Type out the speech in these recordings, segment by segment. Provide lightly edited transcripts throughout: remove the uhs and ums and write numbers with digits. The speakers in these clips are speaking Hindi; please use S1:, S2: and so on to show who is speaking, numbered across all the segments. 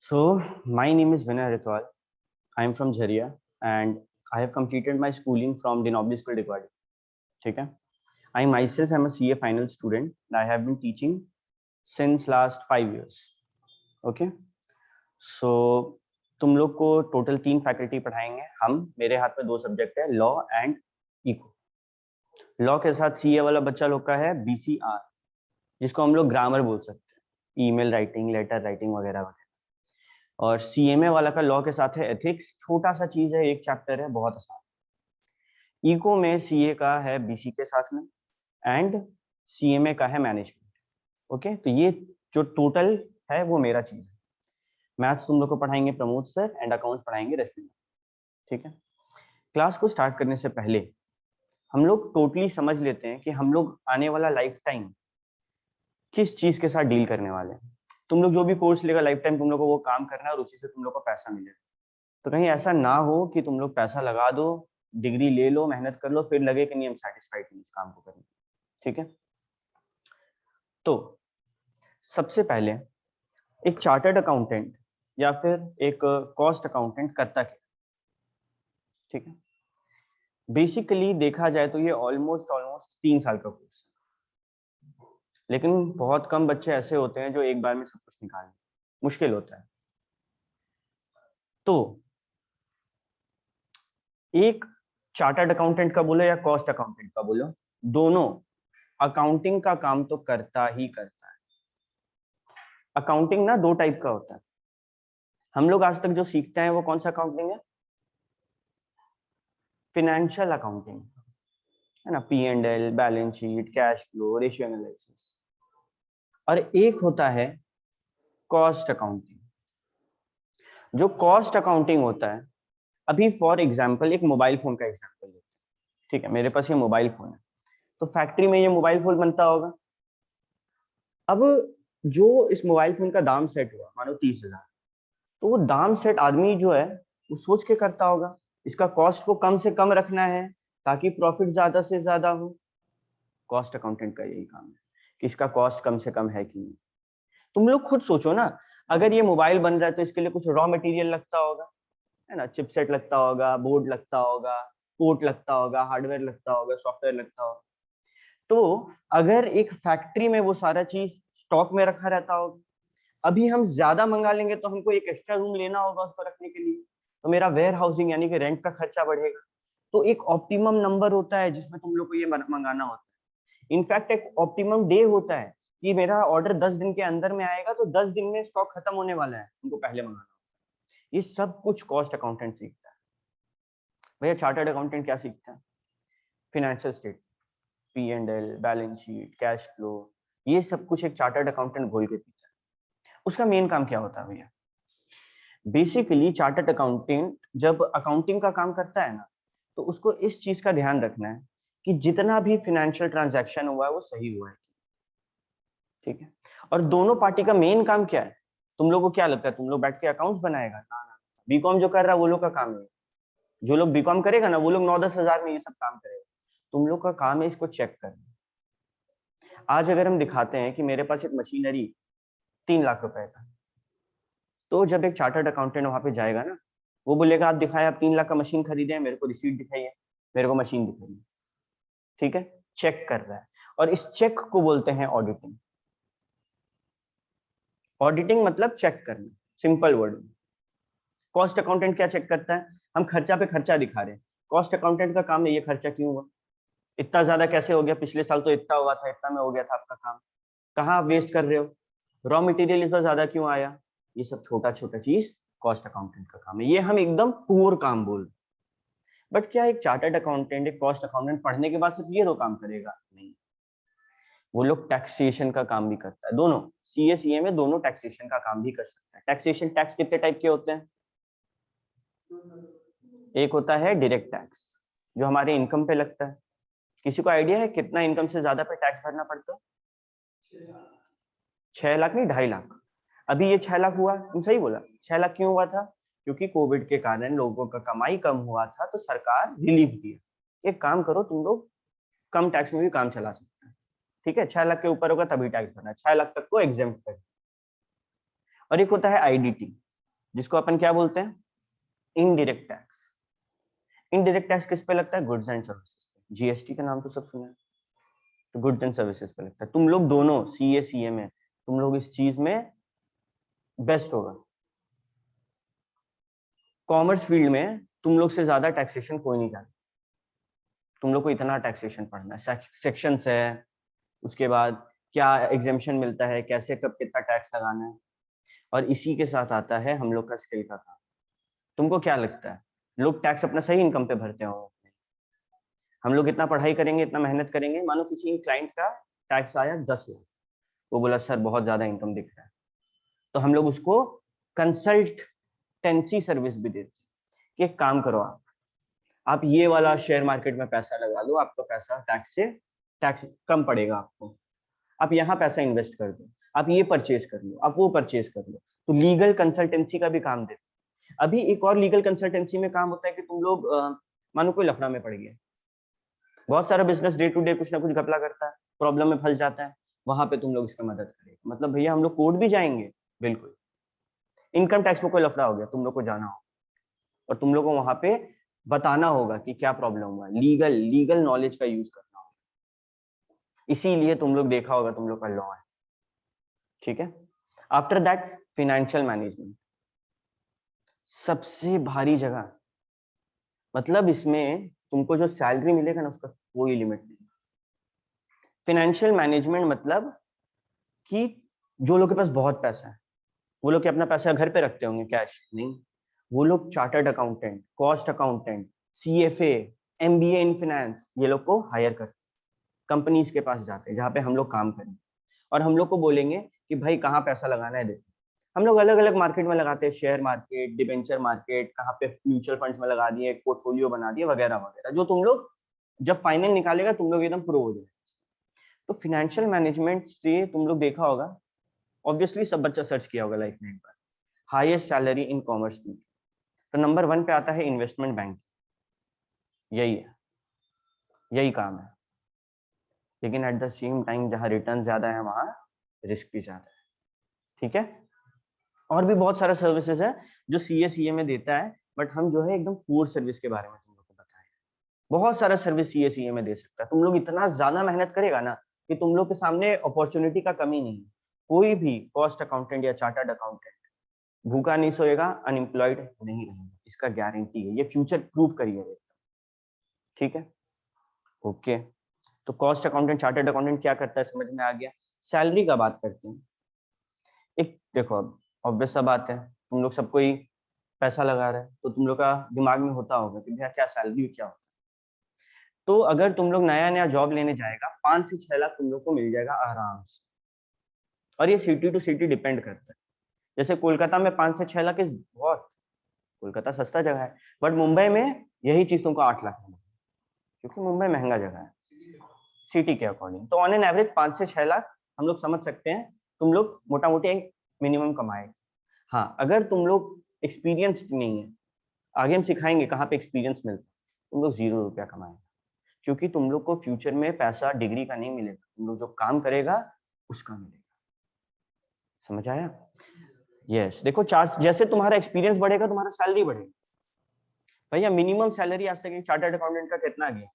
S1: So, my name is Vinay Ritwal. I am from Jharia and I have completed my schooling from Dinobli School, Digwadi. Okay? I myself am a CA final student and I have been teaching since last 5 years. Okay? So, तुम लोग को टोटल 3 फैकल्टी पढ़ाएंगे हम मेरे हाथ में 2 सब्जेक्ट है लॉ एंड इको लॉ के साथ सीए वाला बच्चा लोग का है बीसीआर जिसको हम लोग ग्रामर बोल सकते हैं ईमेल राइटिंग लेटर राइटिंग वगैरह वगैरह और सीएमए वाला का लॉ के साथ है एथिक्स छोटा सा चीज है एक चैप्टर है बहुत आसान इको में सीए का है बीसी के साथ में एंड सीएमए का है मैनेजमेंट ओके तो ये जो टोटल है वो मेरा चीज है मैथ्स तुम लोग को पढ़ाएंगे प्रमोद सर एंड अकाउंट्स पढ़ाएंगे रश्मि ठीक है क्लास को स्टार्ट करने से पहले हम लोग टोटली समझ लेते हैं कि हम लोग आने वाला लाइफ टाइम किस चीज के साथ डील करने वाले हैं तुम लोग जो भी कोर्स लेगा लाइफ टाइम तुम लोग को वो काम करना है और उसी से तुम लोग को पैसा मिलेगा तो कहीं ऐसा ना हो कि तुम लोग पैसा लगा दो डिग्री ले लो मेहनत कर लो फिर लगे कि नहीं हम सेटिस्फाइड नहीं इस काम को करने ठीक है तो सबसे पहले एक चार्टर्ड अकाउंटेंट या फिर एक कॉस्ट अकाउंटेंट करता क्या ठीक है बेसिकली देखा जाए तो ये ऑलमोस्ट 3 साल का कोर्स है लेकिन बहुत कम बच्चे ऐसे होते हैं जो एक बार में सब कुछ निकालें मुश्किल होता है तो एक चार्टर्ड अकाउंटेंट का बोलो या कॉस्ट अकाउंटेंट का बोलो दोनों अकाउंटिंग का काम तो करता ही करता है अकाउंटिंग ना 2 टाइप का होता है हम लोग आज तक जो सीखते हैं वो कौन सा अकाउंटिंग है फिनेंशियल अकाउंटिंग है ना P&L balance sheet cash flow ratio analysis और एक होता है कॉस्ट अकाउंटिंग जो कॉस्ट अकाउंटिंग होता है अभी फॉर एग्जांपल एक मोबाइल फोन का एग्जांपल लेते हैं ठीक है मेरे पास ये मोबाइल फोन है तो फैक्ट्री में ये मोबाइल फोन बनता होगा अब जो इस मोबाइल फोन का दाम सेट हुआ मानो 30,000 तो वो दाम सेट आदमी जो है वो सोच के करता होगा इसका कॉस्ट को कम से कम रखना है ताकि प्रॉफिट ज्यादा से ज्यादा हो कॉस्ट अकाउंटेंट का यही काम है कि इसका कॉस्ट कम से कम है कि नहीं तुम लोग खुद सोचो ना अगर ये मोबाइल बन रहा है तो इसके लिए कुछ रॉ मटेरियल लगता होगा है ना चिपसेट लगता होगा बोर्ड लगता होगा पोर्ट लगता होगा हार्डवेयर लगता होगा सॉफ्टवेयर लगता होगा तो अगर एक फैक्ट्री में वो सारा चीज स्टॉक में रखा रहता होगा अभी हम ज्यादा मंगा लेंगे तो हमको एक एक्स्ट्रा रूम लेना होगा उसको रखने के लिए तो मेरा वेयर हाउसिंग यानी कि रेंट का खर्चा बढ़ेगा तो एक ऑप्टिमम नंबर होता है जिसमें तुम लोग को ये मंगाना होता है इनफैक्ट एक ऑप्टिमम डे होता है कि मेरा ऑर्डर 10 दिन के अंदर में आएगा तो 10 दिन में स्टॉक खत्म होने वाला है उनको पहले मंगाना होता है ये सब कुछ कॉस्ट अकाउंटेंट सीखता है भैया चार्टर्ड अकाउंटेंट क्या सीखता है financial state P&L balance sheet cash flow ये सब कुछ एक चार्टर्ड अकाउंटेंट घोल के पीता है उसका मेन काम क्या होता है भैया बेसिकली चार्टर्ड अकाउंटेंट जब अकाउंटिंग का काम करता है ना तो उसको इस चीज का ध्यान रखना है कि जितना भी फाइनेंशियल ट्रांजैक्शन हुआ है वो सही हुआ है ठीक है और दोनों पार्टी का मेन काम क्या है तुम लोग को क्या लगता है तुम लोग बैठ के अकाउंट्स बनाएगा ना ना बीकॉम जो कर रहा है वो लोग का काम है जो लोग बीकॉम करेगा ना वो लोग 9-10 हजार में ये सब काम करेगा तुम लोग का काम है इसको चेक करना आज अगर हम दिखाते हैं कि मेरे पास एक मशीनरी 3 लाख रुपए का तो जब एक चार्टर्ड अकाउंटेंट वहां पे जाएगा ना वो बोलेगा आप दिखाए आप 3 लाख का मशीन खरीदे हैं मेरे को रिसीट दिखाइए मेरे को मशीन दिखाइए ठीक है चेक कर रहा है और इस चेक को बोलते हैं ऑडिटिंग ऑडिटिंग मतलब चेक करना सिंपल वर्ड में कॉस्ट अकाउंटेंट क्या चेक करता है हम खर्चा पे खर्चा दिखा रहे हैं कॉस्ट अकाउंटेंट का काम है ये खर्चा क्यों हुआ इतना ज्यादा कैसे हो गया पिछले साल तो इतना हुआ था इतना में हो गया था आपका काम कहाँ आप वेस्ट कर रहे हो रॉ मटेरियल इस बार ज्यादा क्यों आया ये सब छोटा छोटा चीज कॉस्ट अकाउंटेंट का काम है ये हम एकदम कोर काम बोल बट क्या एक चार्टर्ड अकाउंटेंट एक कॉस्ट अकाउंटेंट पढ़ने के बाद सिर्फ ये 2 काम करेगा नहीं वो लोग टैक्सेशन का काम भी करता है दोनों सीए सीए में दोनों टैक्सेशन का काम भी कर सकता है टैक्सेशन टैक्स कितने टाइप के होते हैं एक होता है डायरेक्ट टैक्स जो हमारे इनकम पे लगता है किसी को आइडिया है कितना इनकम से ज्यादा पे टैक्स भरना पड़ता है 6 लाख नहीं 2.5 लाख अभी ये 6 लाख हुआ तुम सही बोला 6 लाख क्यों हुआ था क्योंकि कोविड के कारण लोगों का कमाई कम हुआ था तो सरकार रिलीफ दिया एक काम करो तुम लोग कम टैक्स में भी काम चला सकते हैं ठीक है 6 लाख के ऊपर होगा तभी टैक्स भरना 6 लाख तक को एग्जेम्प्ट कर और एक होता है आईडीटी जिसको अपन क्या बोलते हैं, इनडायरेक्ट टैक्स। इनडायरेक्ट टैक्स किस पे लगता है, गुड्स एंड सर्विसेज पे। जीएसटी का नाम तो सब सुना है, तो गुड्स एंड सर्विसेज पे लगता है। तुम लोग दोनों सीए सीए में तुम लोग इस चीज में बेस्ट होगा। कॉमर्स फील्ड में तुम लोग से ज्यादा टैक्सेशन कोई नहीं जानता। तुम लोग को इतना टैक्सेशन पढ़ना है, सेक्शंस है, उसके बाद क्या एग्जेम्पशन मिलता है, कैसे कब कितना टैक्स लगाना है, और इसी के साथ आता है हम लोग का स्किल का काम। तुमको क्या लगता है लोग टैक्स अपना सही इनकम पे भरते होंगे? हम लोग इतना पढ़ाई करेंगे, इतना मेहनत करेंगे, मानो किसी क्लाइंट का टैक्स आया 10 लाख, वो बोला सर बहुत ज्यादा इनकम दिख रहा है, तो हम लोग उसको कंसल्टेंसी सर्विस भी देते हैं कि एक काम करो, आप ये वाला शेयर मार्केट में पैसा लगा लो, आपका पैसा टैक्स कम पड़ेगा आपको, आप यहाँ पैसा इन्वेस्ट कर दो, आप ये परचेज कर लो, आप वो परचेज कर लो। तो लीगल कंसल्टेंसी का भी काम देते हैं। अभी एक और लीगल कंसल्टेंसी में काम होता है कि तुम लोग मानो कोई लफड़ा में पड़ गया, बहुत सारा बिजनेस डे टू डे कुछ ना कुछ घपला करता है, प्रॉब्लम में फंस जाता है, वहां पे तुम लोग इसका मदद करेंगे। मतलब भैया हम लोग कोर्ट भी जाएंगे, बिल्कुल। इनकम टैक्स में कोई लफड़ा हो गया, तुम लोग को जाना होगा और तुम लोग को वहां पे बताना होगा कि क्या प्रॉब्लम हुआ, लीगल लीगल नॉलेज का यूज करना होगा। इसीलिए तुम लोग देखा होगा तुम लोग का लॉ है, ठीक है। आफ्टर दैट फिनेंशियल मैनेजमेंट, सबसे भारी जगह। मतलब इसमें तुमको जो सैलरी मिलेगा ना उसका कोई लिमिट नहीं। फिनेंशियल मैनेजमेंट मतलब कि जो लोग के पास बहुत पैसा है, वो लोग अपना पैसा घर पे रखते होंगे कैश नहीं, वो लोग chartered accountant, cost accountant, CFA, MBA in finance, ये लोग को हायर करते, कंपनीज के पास जाते हैं जहाँ पे हम लोग काम करें, और हम लोग को बोलेंगे कि भाई कहाँ पैसा लगाना है देखो। हम लोग अलग अलग मार्केट में लगाते हैं, शेयर मार्केट, डिबेंचर मार्केट, कहाँ पे म्यूचुअल फंड्स में लगा दिए, पोर्टफोलियो बना दिए, वगैरह वगैरह, जो तुम लोग जब फाइनल निकालेगा तुम लोग एकदम प्रो हो जाए। तो फिनेंशियल मैनेजमेंट से तुम लोग देखा होगा, ऑब्वियसली सब बच्चा सर्च किया होगा लाइफ में एक बार, हाईएस्ट सैलरी इन कॉमर्स में, तो नंबर 1 पे आता है इन्वेस्टमेंट बैंक। यही है, यही काम है। लेकिन एट द सेम टाइम जहां रिटर्न ज्यादा है वहां रिस्क भी ज्यादा है, ठीक है। और भी बहुत सारा सर्विसेज है जो सीए में देता है, बट हम जो है एकदम पूर सर्विस के बारे में तुम लोग को बताएं। बहुत सारा सर्विस सीए में दे सकता है। तुम लोग इतना ज्यादा मेहनत करेगा ना कि तुम लोग के सामने अपॉर्चुनिटी का कमी नहीं है। कोई भी कॉस्ट अकाउंटेंट या चार्टर्ड अकाउंटेंट भूखा नहीं सोएगा, अनएम्प्लॉयड नहीं रहेगा, इसका गारंटी है, ये फ्यूचर प्रूफ करिए, ठीक है। ओके, तो कॉस्ट अकाउंटेंट चार्टर्ड अकाउंटेंट क्या करता है समझ में आ गया। सैलरी का बात करते हैं। एक देखो, अब ऑब्वियस सा बात है, तुम लोग सब कोई पैसा लगा रहा है, तो तुम लोग का दिमाग में होता होगा कि भैया क्या सैलरी क्या होता है। तो अगर तुम लोग नया नया जॉब लेने जाएगा, 5 से 6 लाख तुम लोग को मिल जाएगा आराम से, और ये सिटी टू सिटी डिपेंड करता है। जैसे कोलकाता में 5 से 6 लाख इज बहुत, कोलकाता सस्ता जगह है, बट मुंबई में यही चीज तुमको 8 लाख में, क्योंकि मुंबई महंगा जगह है सिटी के अकॉर्डिंग। तो ऑन एन एवरेज 5 से 6 लाख हम लोग समझ सकते हैं तुम लोग मोटा मोटी एक मिनिमम कमाए। हाँ, अगर तुम लोग एक्सपीरियंस नहीं है, आगे हम सिखाएंगे कहाँ पे एक्सपीरियंस मिलता है, तुम लोग 0 रुपया कमाएंगे, क्योंकि तुम लोग को फ्यूचर में पैसा डिग्री का नहीं मिलेगा, तुम लोग जो काम करेगा उसका मिलेगा। समझ आया? यस, देखो चार्ट, जैसे तुम्हारा एक्सपीरियंस बढ़ेगा तुम्हारा सैलरी बढ़ेगा। भैया मिनिमम सैलरी आज तक चार्टर्ड अकाउंटेंट का कितना गया?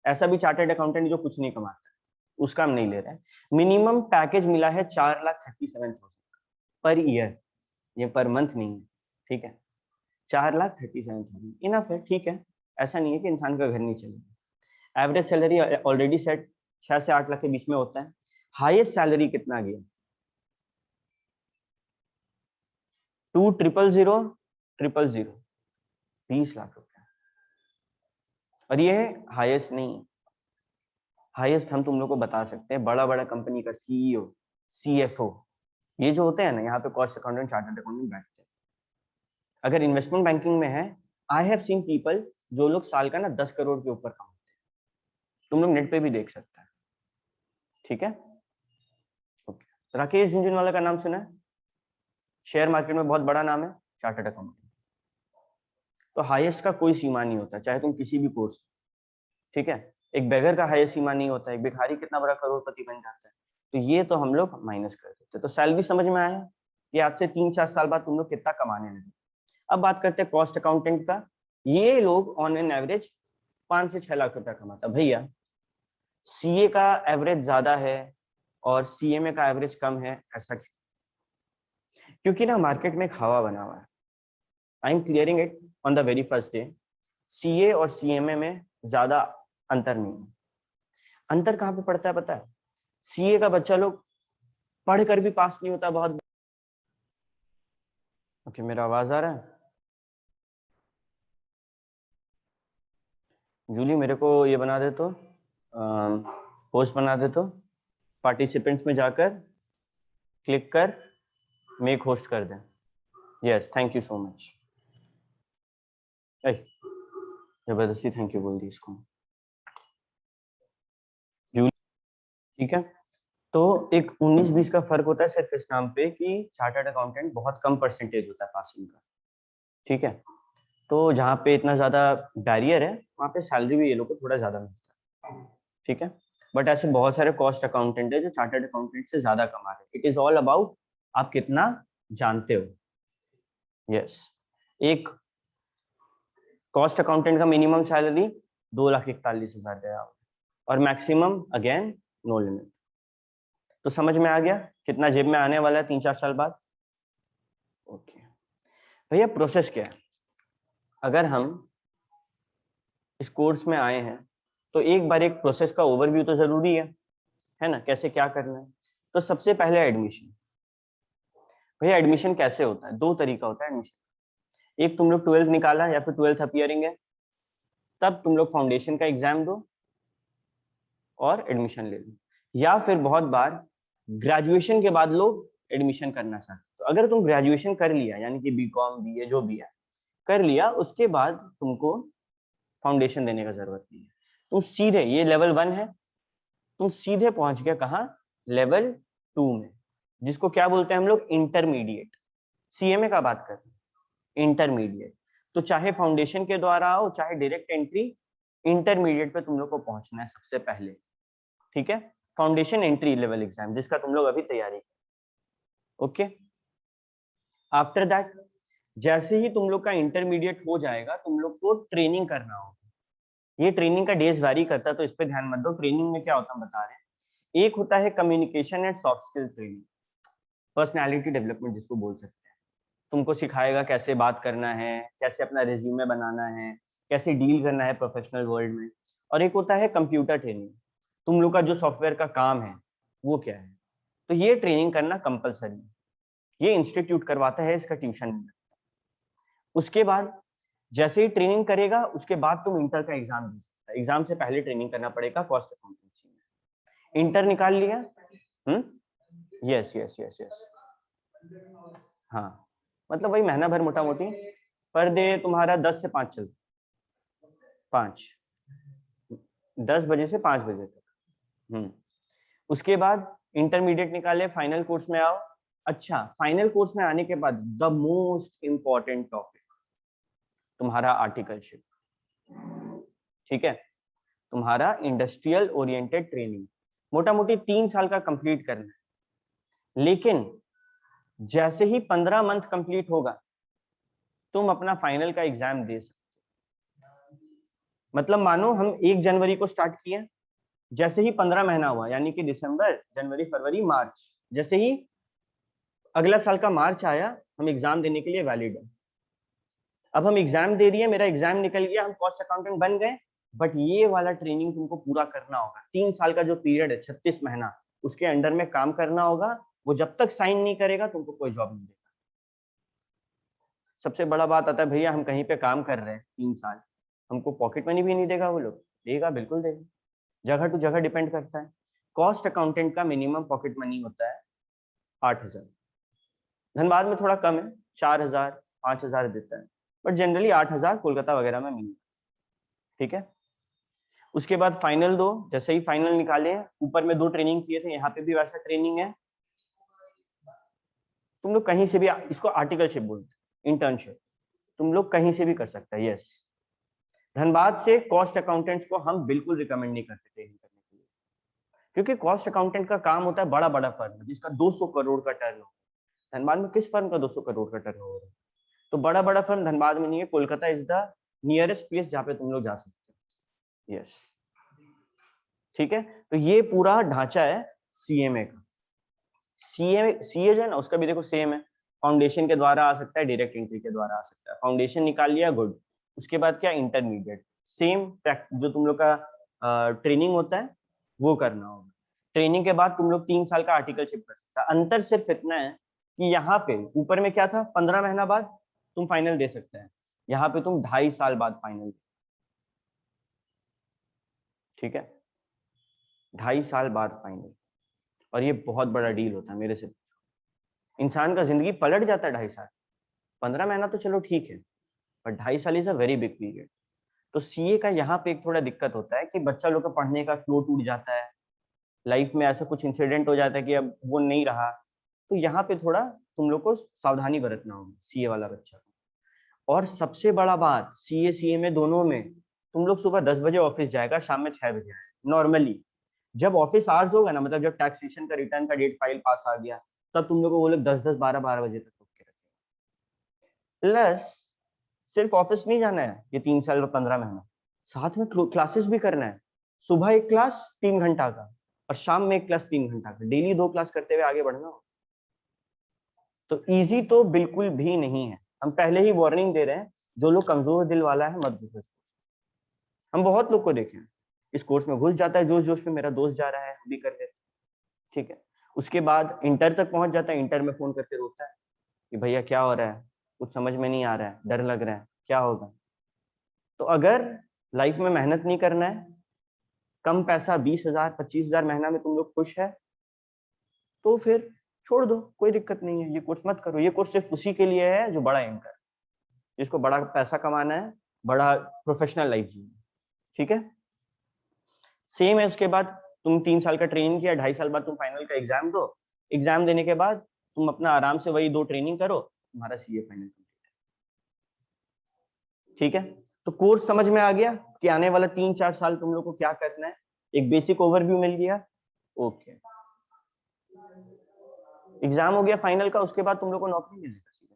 S1: ऐसा भी चार्टर्ड अकाउंटेंट जो कुछ नहीं कमाता, उसका हम नहीं ले रहे हैं। मिनिमम पैकेज मिला है 4,37,000 पर ईयर, ये पर मंथ नहीं है, ठीक है। 4,37,000 इनफ है, ठीक है। ऐसा नहीं है कि इंसान का घर नहीं चलेगा। एवरेज सैलरी ऑलरेडी सेट 6 से 8 लाख के बीच में होता है। हाईएस्ट सैलरी कितना गया? 2,000,000 20 लाख रुपया, और ये हाईएस्ट नहीं है। हाईएस्ट हम तुम लोग को बता सकते हैं बड़ा बड़ा कंपनी का सीईओ, सीएफओ, ये जो होते हैं ना, यहाँ पे कॉस्ट अकाउंटेंट चार्टर्ड अकाउंटेंट बैठते हैं। अगर इन्वेस्टमेंट बैंकिंग में है, आई हैव सीन पीपल जो लोग साल का ना 10 करोड़ के ऊपर कमाते हैं, तुम लोग नेट पे भी देख सकते हैं, ठीक है। ओके, राकेश झुंझुनवाला का नाम सुना है? शेयर मार्केट में बहुत बड़ा नाम है, चार्टर्ड अकाउंटेंट। तो हाईएस्ट का कोई सीमा नहीं होता, चाहे तुम किसी भी कोर्स, ठीक है। एक बेगर का हाईएस्ट सीमा नहीं होता, एक भिखारी कितना बड़ा करोड़पति बन जाता है। तो ये तो हम लोग माइनस कर देते। तो सैलरी समझ में आया कि आज से 3-4 साल बाद तुम लोग कितना कमाने लगे। अब बात करते हैं कॉस्ट अकाउंटेंट का। ये लोग ऑन एन एवरेज 5 से 6 लाख रुपया कमाता। भैया सीए का एवरेज ज्यादा है और सीएमए का एवरेज कम है, ऐसा क्यों? क्योंकि ना मार्केट में एक हवा बना हुआ है। I am clearing it on the very first day. CA और सीएमए में ज्यादा अंतर नहीं है। अंतर कहाँ पे पड़ता है पता है? सीए का बच्चा लोग पढ़कर भी पास नहीं होता बहुत। ओके, मेरा आवाज आ रहा है? जूली मेरे को ये बना दे तो, पोस्ट बना दे तो, पार्टिसिपेंट्स में जाकर क्लिक कर मेक होस्ट कर दें। Yes, thank you so much. जबरदस्ती थैंक यू बोल दी इसको। जूली ठीक है। तो एक 19-20 का फर्क होता है सिर्फ इस नाम पे कि चार्टर्ड अकाउंटेंट बहुत कम परसेंटेज होता है पासिंग का। ठीक है, तो जहाँ पे इतना ज्यादा बैरियर है वहाँ पे सैलरी भी ये लोग को थोड़ा ज्यादा मिलता है। ठीक है, बट ऐसे बहुत सारे कॉस्ट अकाउंटेंट है जो चार्टर्ड अकाउंटेंट से ज्यादा कमा रहे हैं। इट इज ऑल अबाउट आप कितना जानते हो। यस, एक कॉस्ट अकाउंटेंट का मिनिमम सैलरी 2,41,000 गया और मैक्सिमम अगेन नो लिमिट। तो समझ में आ गया कितना जेब में आने वाला है 3-4 साल बाद। ओके भैया, प्रोसेस क्या है? अगर हम इस कोर्स में आए हैं तो एक बार एक प्रोसेस का ओवरव्यू तो जरूरी है ना? कैसे क्या करना है। तो सबसे पहले एडमिशन। भैया एडमिशन कैसे होता है? 2 तरीका होता है एडमिशन। एक, तुम लोग 12th निकाला या फिर 12th अपीयरिंग है, तब तुम लोग फाउंडेशन का एग्जाम दो और एडमिशन ले लो। या फिर बहुत बार ग्रेजुएशन के बाद लोग एडमिशन करना चाहते हैं। तो अगर तुम ग्रेजुएशन कर लिया, यानी कि बीकॉम बीए जो भी है कर लिया, उसके बाद तुमको फाउंडेशन देने का जरूरत नहीं है। तुम सीधे, ये लेवल 1 है, तुम सीधे पहुंच गया कहाँ? लेवल 2 में, जिसको क्या बोलते हैं हम लोग? इंटरमीडिएट। सीएमए का बात कर रहे हैं, इंटरमीडिएट। तो चाहे फाउंडेशन के द्वारा आओ चाहे डायरेक्ट एंट्री, इंटरमीडिएट पे तुम लोग को पहुंचना है सबसे पहले। ठीक है, फाउंडेशन एंट्री लेवल एग्जाम जिसका तुम लोग अभी तैयारी कर। ओके, आफ्टर दैट जैसे ही तुम लोग का इंटरमीडिएट हो जाएगा, तुम लोग को ट्रेनिंग करना होगा। ये ट्रेनिंग का डेज वैरी करता है, तो इस पे ध्यान मत दो। ट्रेनिंग में क्या होता है बता रहे हैं। एक होता है communication and soft skill training, personality development जिसको बोल सकते हैं। तुमको सिखाएगा कैसे बात करना है, कैसे अपना रिज्यूमे बनाना है, कैसे डील करना है प्रोफेशनल वर्ल्ड में। और एक होता है कंप्यूटर ट्रेनिंग, तुम लोग का जो सॉफ्टवेयर का काम है वो क्या है। तो ये ट्रेनिंग करना कंपलसरी है, ये इंस्टीट्यूट करवाता है, इसका ट्यूशन नहीं लगता। उसके बाद जैसे ही ट्रेनिंग करेगा उसके बाद तुम इंटर का एग्जाम दे सकता है। एग्जाम से पहले ट्रेनिंग करना पड़ेगा कॉस्ट अकाउंटेंसी में। इंटर निकाल लिया, यस यस यस यस, हाँ, मतलब वही महीना भर मोटा मोटी पर डे तुम्हारा 10 से 5 चलता, 5, 10 बजे से 5 बजे तक। उसके बाद इंटरमीडिएट निकाले, फाइनल कोर्स में आओ। अच्छा, फाइनल कोर्स में आने के बाद द मोस्ट इंपॉर्टेंट टॉपिक तुम्हारा आर्टिकलशिप। ठीक है, तुम्हारा इंडस्ट्रियल ओरिएंटेड ट्रेनिंग मोटा मोटी 3 साल का कंप्लीट करना है। लेकिन जैसे ही 15 मंथ कंप्लीट होगा तुम अपना फाइनल का एग्जाम दे सकते हो। मतलब मानो हम 1 जनवरी को स्टार्ट किए, जैसे ही 15 महीना हुआ, यानी कि दिसंबर जनवरी फरवरी मार्च, जैसे ही अगला साल का मार्च आया, हम एग्जाम देने के लिए वैलिड है। अब हम एग्जाम दे दिए, मेरा एग्जाम निकल गया, हम कॉस्ट अकाउंटेंट बन गए। बट ये वाला ट्रेनिंग तुमको पूरा करना होगा। 3 साल का जो पीरियड है, 36 महीना, उसके अंडर में काम करना होगा। वो जब तक साइन नहीं करेगा तुमको कोई जॉब नहीं देगा। सबसे बड़ा बात आता है, भैया हम कहीं पे काम कर रहे हैं 3 साल, हमको पॉकेट मनी भी नहीं देगा वो लोग। देगा, बिल्कुल देगा, जगह टू जगह डिपेंड करता है। कॉस्ट अकाउंटेंट का मिनिमम पॉकेट मनी होता है 8,000। धनबाद में थोड़ा कम है, 4,000 5,000 देता है, बट जनरली 8,000 कोलकाता वगैरह में मिलता है। ठीक है, उसके बाद फाइनल दो। जैसे ही फाइनल निकाले, ऊपर में 2 ट्रेनिंग किए थे, यहाँ पे भी वैसा ट्रेनिंग है। तुम लोग कहीं से भी, इसको आर्टिकलशिप बोलते हैं, इंटर्नशिप, तुम लोग कहीं से भी कर सकते हैं। यस, धनबाद से कॉस्ट अकाउंटेंट्स को हम बिल्कुल रिकमेंड नहीं करते ट्रेनिंग करने के लिए, क्योंकि कॉस्ट अकाउंटेंट का काम होता है बड़ा बड़ा फर्म जिसका 200 करोड़ का टर्न हो। धनबाद में किस फर्म का 200 करोड़ का टर्न हो? तो बड़ा बड़ा फर्म धनबाद में नहीं है, Kolkata is the nearest place जहाँ पे तुम लोग जा सकते हो। यस, ठीक है। तो ये पूरा ढांचा है सीएमए का। सीए जो है ना, उसका भी देखो सेम है, फाउंडेशन के द्वारा आ सकता है, डायरेक्ट एंट्री के द्वारा आ सकता है। फाउंडेशन निकाल लिया, गुड। उसके बाद क्या, इंटरमीडिएट, सेम जो तुम लोग का ट्रेनिंग होता है वो करना होगा। ट्रेनिंग के बाद तुम लोग 3 साल का आर्टिकलशिप कर सकता है। अंतर सिर्फ इतना है कि यहाँ पे ऊपर में क्या था, 15 महीना बाद तुम फाइनल दे सकते हैं, यहाँ पे तुम 2.5 साल बाद फाइनल। ठीक है, 2.5 साल बाद फाइनल। और ये बहुत बड़ा डील होता है मेरे से। इंसान का जिंदगी पलट जाता है 2.5 साल। 15 महीना तो चलो ठीक है, पर 2.5 साल is a very big period. तो सीए का यहाँ पे एक थोड़ा दिक्कत होता है कि बच्चा लोग का पढ़ने का फ्लो टूट जाता है, लाइफ में ऐसा कुछ इंसिडेंट हो जाता है कि अब वो नहीं रहा। तो यहाँ पे थोड़ा तुम लोग को सावधानी बरतना होगी सीए वाला बच्चा। और सबसे बड़ा बात, सीए में दोनों में तुम लोग सुबह 10 बजे ऑफिस जाएगा, शाम में 6 बजे आएगा नॉर्मली। जब ऑफिस आवर्स होगा ना, मतलब जब टैक्सेशन का रिटर्न का डेट फाइल पास आ गया, तब तुम लोग को वो लोग 10-10, 12-12 बजे तक रोक के रखेंगे। प्लस सिर्फ ऑफिस नहीं जाना है ये 3 साल और 15 महीना, साथ में क्लासेस भी करना है। सुबह एक क्लास 3 घंटा का और शाम में एक क्लास 3 घंटा का, डेली 2 क्लास करते हुए आगे बढ़ना हो। तो इजी तो बिल्कुल भी नहीं है। हम पहले ही वार्निंग दे रहे हैं, जो लोग कमजोर दिल वाला है मत घुसो। हम बहुत लोग को देखे हैं इस कोर्स में घुस जाता है जोश जोश में, मेरा दोस्त जा रहा है हम भी कर लेते। ठीक है, उसके बाद इंटर तक पहुंच जाता है, इंटर में फोन करके रोता है कि भैया क्या हो रहा है, कुछ समझ में नहीं आ रहा है, डर लग रहा है, क्या होगा। तो अगर लाइफ में मेहनत नहीं करना है, कम पैसा 20,000 25,000 महीना में तुम लोग खुश है, तो फिर छोड़ दो, कोई दिक्कत नहीं है, ये कोर्स मत करो। ये कोर्स सिर्फ उसी के लिए है जो बड़ा एम कर, जिसको बड़ा पैसा कमाना है, बड़ा प्रोफेशनल लाइफ जीना। ठीक है, सेम है। उसके बाद तुम 3 साल का ट्रेनिंग किया, 2.5 साल बाद तुम फाइनल का एग्जाम दो। एग्जाम देने के बाद तुम अपना आराम से वही 2 ट्रेनिंग करो, तुम्हारा सीए फाइनल। ठीक है, तो कोर्स समझ में आ गया कि आने वाला 3-4 साल तुम लोग को क्या करना है, एक बेसिक ओवरव्यू मिल गया। ओके, एग्जाम हो गया फाइनल का, उसके बाद तुम लोग को नौकरी मिलेगा सीधे।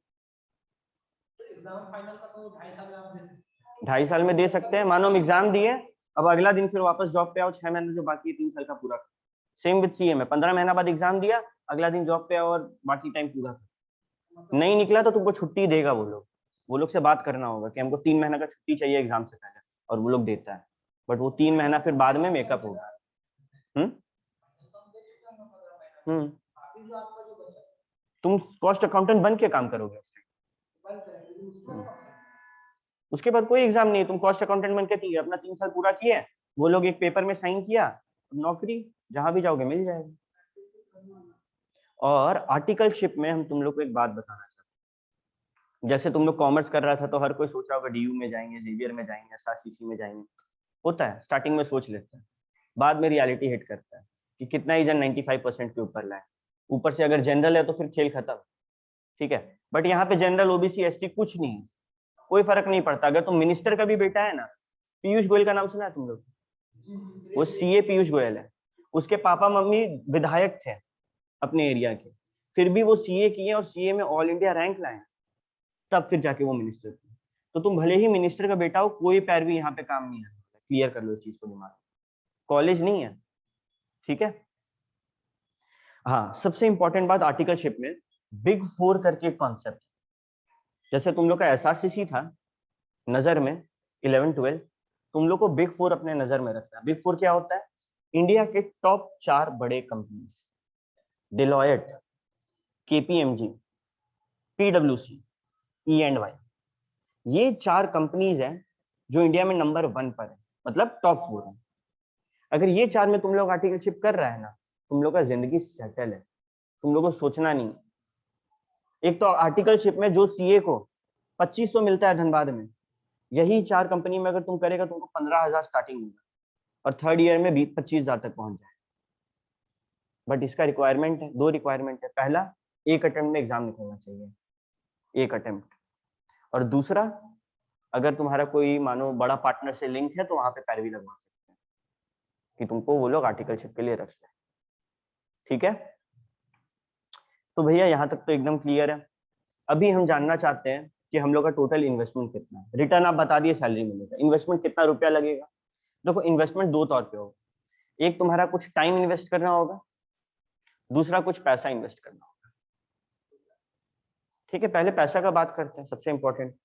S2: एग्जाम फाइनल का तो 2.5 साल में आप दे सकते हैं।
S1: 2.5 साल में दे सकते हैं। मानो हम एग्जाम दिए, अब अगला दिन फिर वापस जॉब पे आओ, 6 महीने जो बाकी है 3 साल का पूरा। सेम विद सीए में 15 महीना बाद एग्जाम दिया, अगला दिन जॉब पे आओ और बाकी टाइम पूरा। नहीं निकला तो तुमको छुट्टी देगा वो लोग से बात करना होगा कि हमको 3 महीना का छुट्टी चाहिए एग्जाम से पहले, और वो लोग देता है। बट वो 3 महीना फिर बाद में मेकअप होगा। हम्म, तुम कॉस्ट अकाउंटेंट बन के काम करोगे उसके बाद कोई एग्जाम नहीं है, तुम कॉस्ट अकाउंटेंट बन के अपना 3 साल पूरा किए, वो लोग एक पेपर में साइन किया, नौकरी जहां भी जाओगे मिल जाएगी। और आर्टिकलशिप में हम तुम लोग को एक बात बताना चाहते हैं। जैसे तुम लोग कॉमर्स कर रहा था तो हर कोई सोच रहा होगा डीयू में जाएंगे, जेवियर में जाएंगे, एसआरसीसी में जाएंगे। होता है, स्टार्टिंग में सोच लेते हैं, बाद में रियलिटी हिट करता है कि कितना ही जन 95% के ऊपर लाए। ऊपर से अगर जनरल है तो फिर खेल खत्म। ठीक है, बट यहाँ पे जनरल ओबीसी एसटी कुछ नहीं, कोई फर्क नहीं पड़ता। अगर तुम मिनिस्टर का भी बेटा है ना, पीयूष गोयल का नाम सुना है तुम लोग? वो सीए पीयूष गोयल है, उसके पापा मम्मी विधायक थे अपने एरिया के, फिर भी वो सीए किए और सीए में ऑल इंडिया रैंक लाए, तब फिर जाके वो मिनिस्टर थे। तो तुम भले ही मिनिस्टर का बेटा हो, कोई पैरवी यहाँ पे काम नहीं है। क्लियर कर लो इस चीज को दिमाग, कॉलेज नहीं है। ठीक है, हाँ, सबसे इंपॉर्टेंट बात आर्टिकलशिप में बिग 4 करके कॉन्सेप्ट। जैसे तुम लोग का एसआरसीसी था नजर में 11-12, तुम लोग को बिग 4 अपने नजर में रखना है। बिग 4 क्या होता है? इंडिया के टॉप 4 बड़े कंपनीज, डिलॉयट, केपीएमजी, पीडब्ल्यूसी, ई&वाई, ये 4 कंपनीज हैं जो इंडिया में नंबर 1 पर है, मतलब टॉप 4 है। अगर ये 4 में तुम लोग आर्टिकलशिप कर रहा है ना, तुम लोग का जिंदगी सेटल है, तुम लोग को सोचना नहीं। एक तो आर्टिकलशिप में जो सीए को 2500 मिलता है धनबाद में, यही 4 कंपनी में अगर तुम करेगा तुमको 15,000 स्टार्टिंग होगा, और थर्ड ईयर में 25,000 तक पहुंच जाए। बट इसका रिक्वायरमेंट है, 2 रिक्वायरमेंट है। पहला, एक अटेम्प्ट में एग्जाम निकलना चाहिए, एक अटेम्प्ट। और दूसरा, अगर तुम्हारा कोई मानो बड़ा पार्टनर से लिंक है तो वहां पे पैरवी लगवा सकते हैं कि तुमको वो लोग आर्टिकलशिप के लिए रख लें। ठीक है, तो भैया यहाँ तक तो एकदम क्लियर है। अभी हम जानना चाहते हैं कि हम लोग का टोटल इन्वेस्टमेंट कितना है, रिटर्न आप बता दिए, सैलरी मिलेगा, इन्वेस्टमेंट कितना रुपया लगेगा। देखो इन्वेस्टमेंट दो तौर पे होगा, एक तुम्हारा कुछ टाइम इन्वेस्ट करना होगा, दूसरा कुछ पैसा इन्वेस्ट करना होगा। ठीक है, पहले पैसा का बात करते हैं, सबसे इंपॉर्टेंट।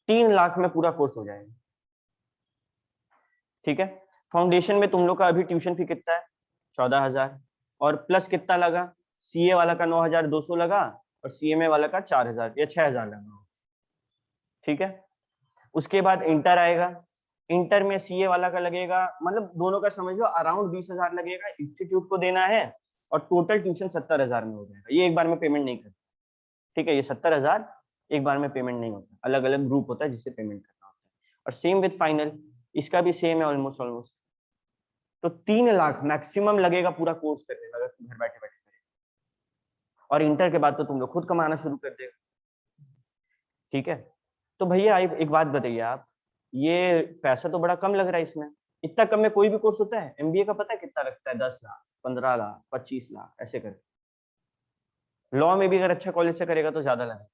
S1: 3 लाख में पूरा कोर्स हो जाएगा। ठीक है, फाउंडेशन में तुम लोग का अभी ट्यूशन फी कितना है, 14,000, और प्लस कितना लगा, सीए वाला का 9,200 लगा, और सीएमए वाला का 4,000 या 6,000 लगा। ठीक है, उसके बाद इंटर आएगा, इंटर में सीए वाला का लगेगा, मतलब दोनों का समझ लो अराउंड 20,000 लगेगा, इंस्टीट्यूट को देना है, और टोटल ट्यूशन 70,000 में हो जाएगा। ये एक बार में पेमेंट नहीं करता। ठीक है, ये 70,000 एक बार में पेमेंट नहीं होता, अलग अलग ग्रुप होता है जिससे पेमेंट करना होता है। और सेम विद फाइनल, इसका भी सेम है ऑलमोस्ट। तो 3 लाख मैक्सिमम लगेगा पूरा कोर्स करने में, अगर तुम घर बैठे बैठे करें। और इंटर के बाद तो तुम लोग खुद कमाना शुरू कर देगा। ठीक है, तो भैया एक बात बताइए आप, ये पैसा तो बड़ा कम लग रहा है इसमें, इतना कम में कोई भी कोर्स होता है? एमबीए का पता है कितना लगता है? 10 लाख, 15 लाख, 25 लाख ऐसे करके। लॉ में भी अगर अच्छा कॉलेज से करेगा तो ज्यादा लगेगा।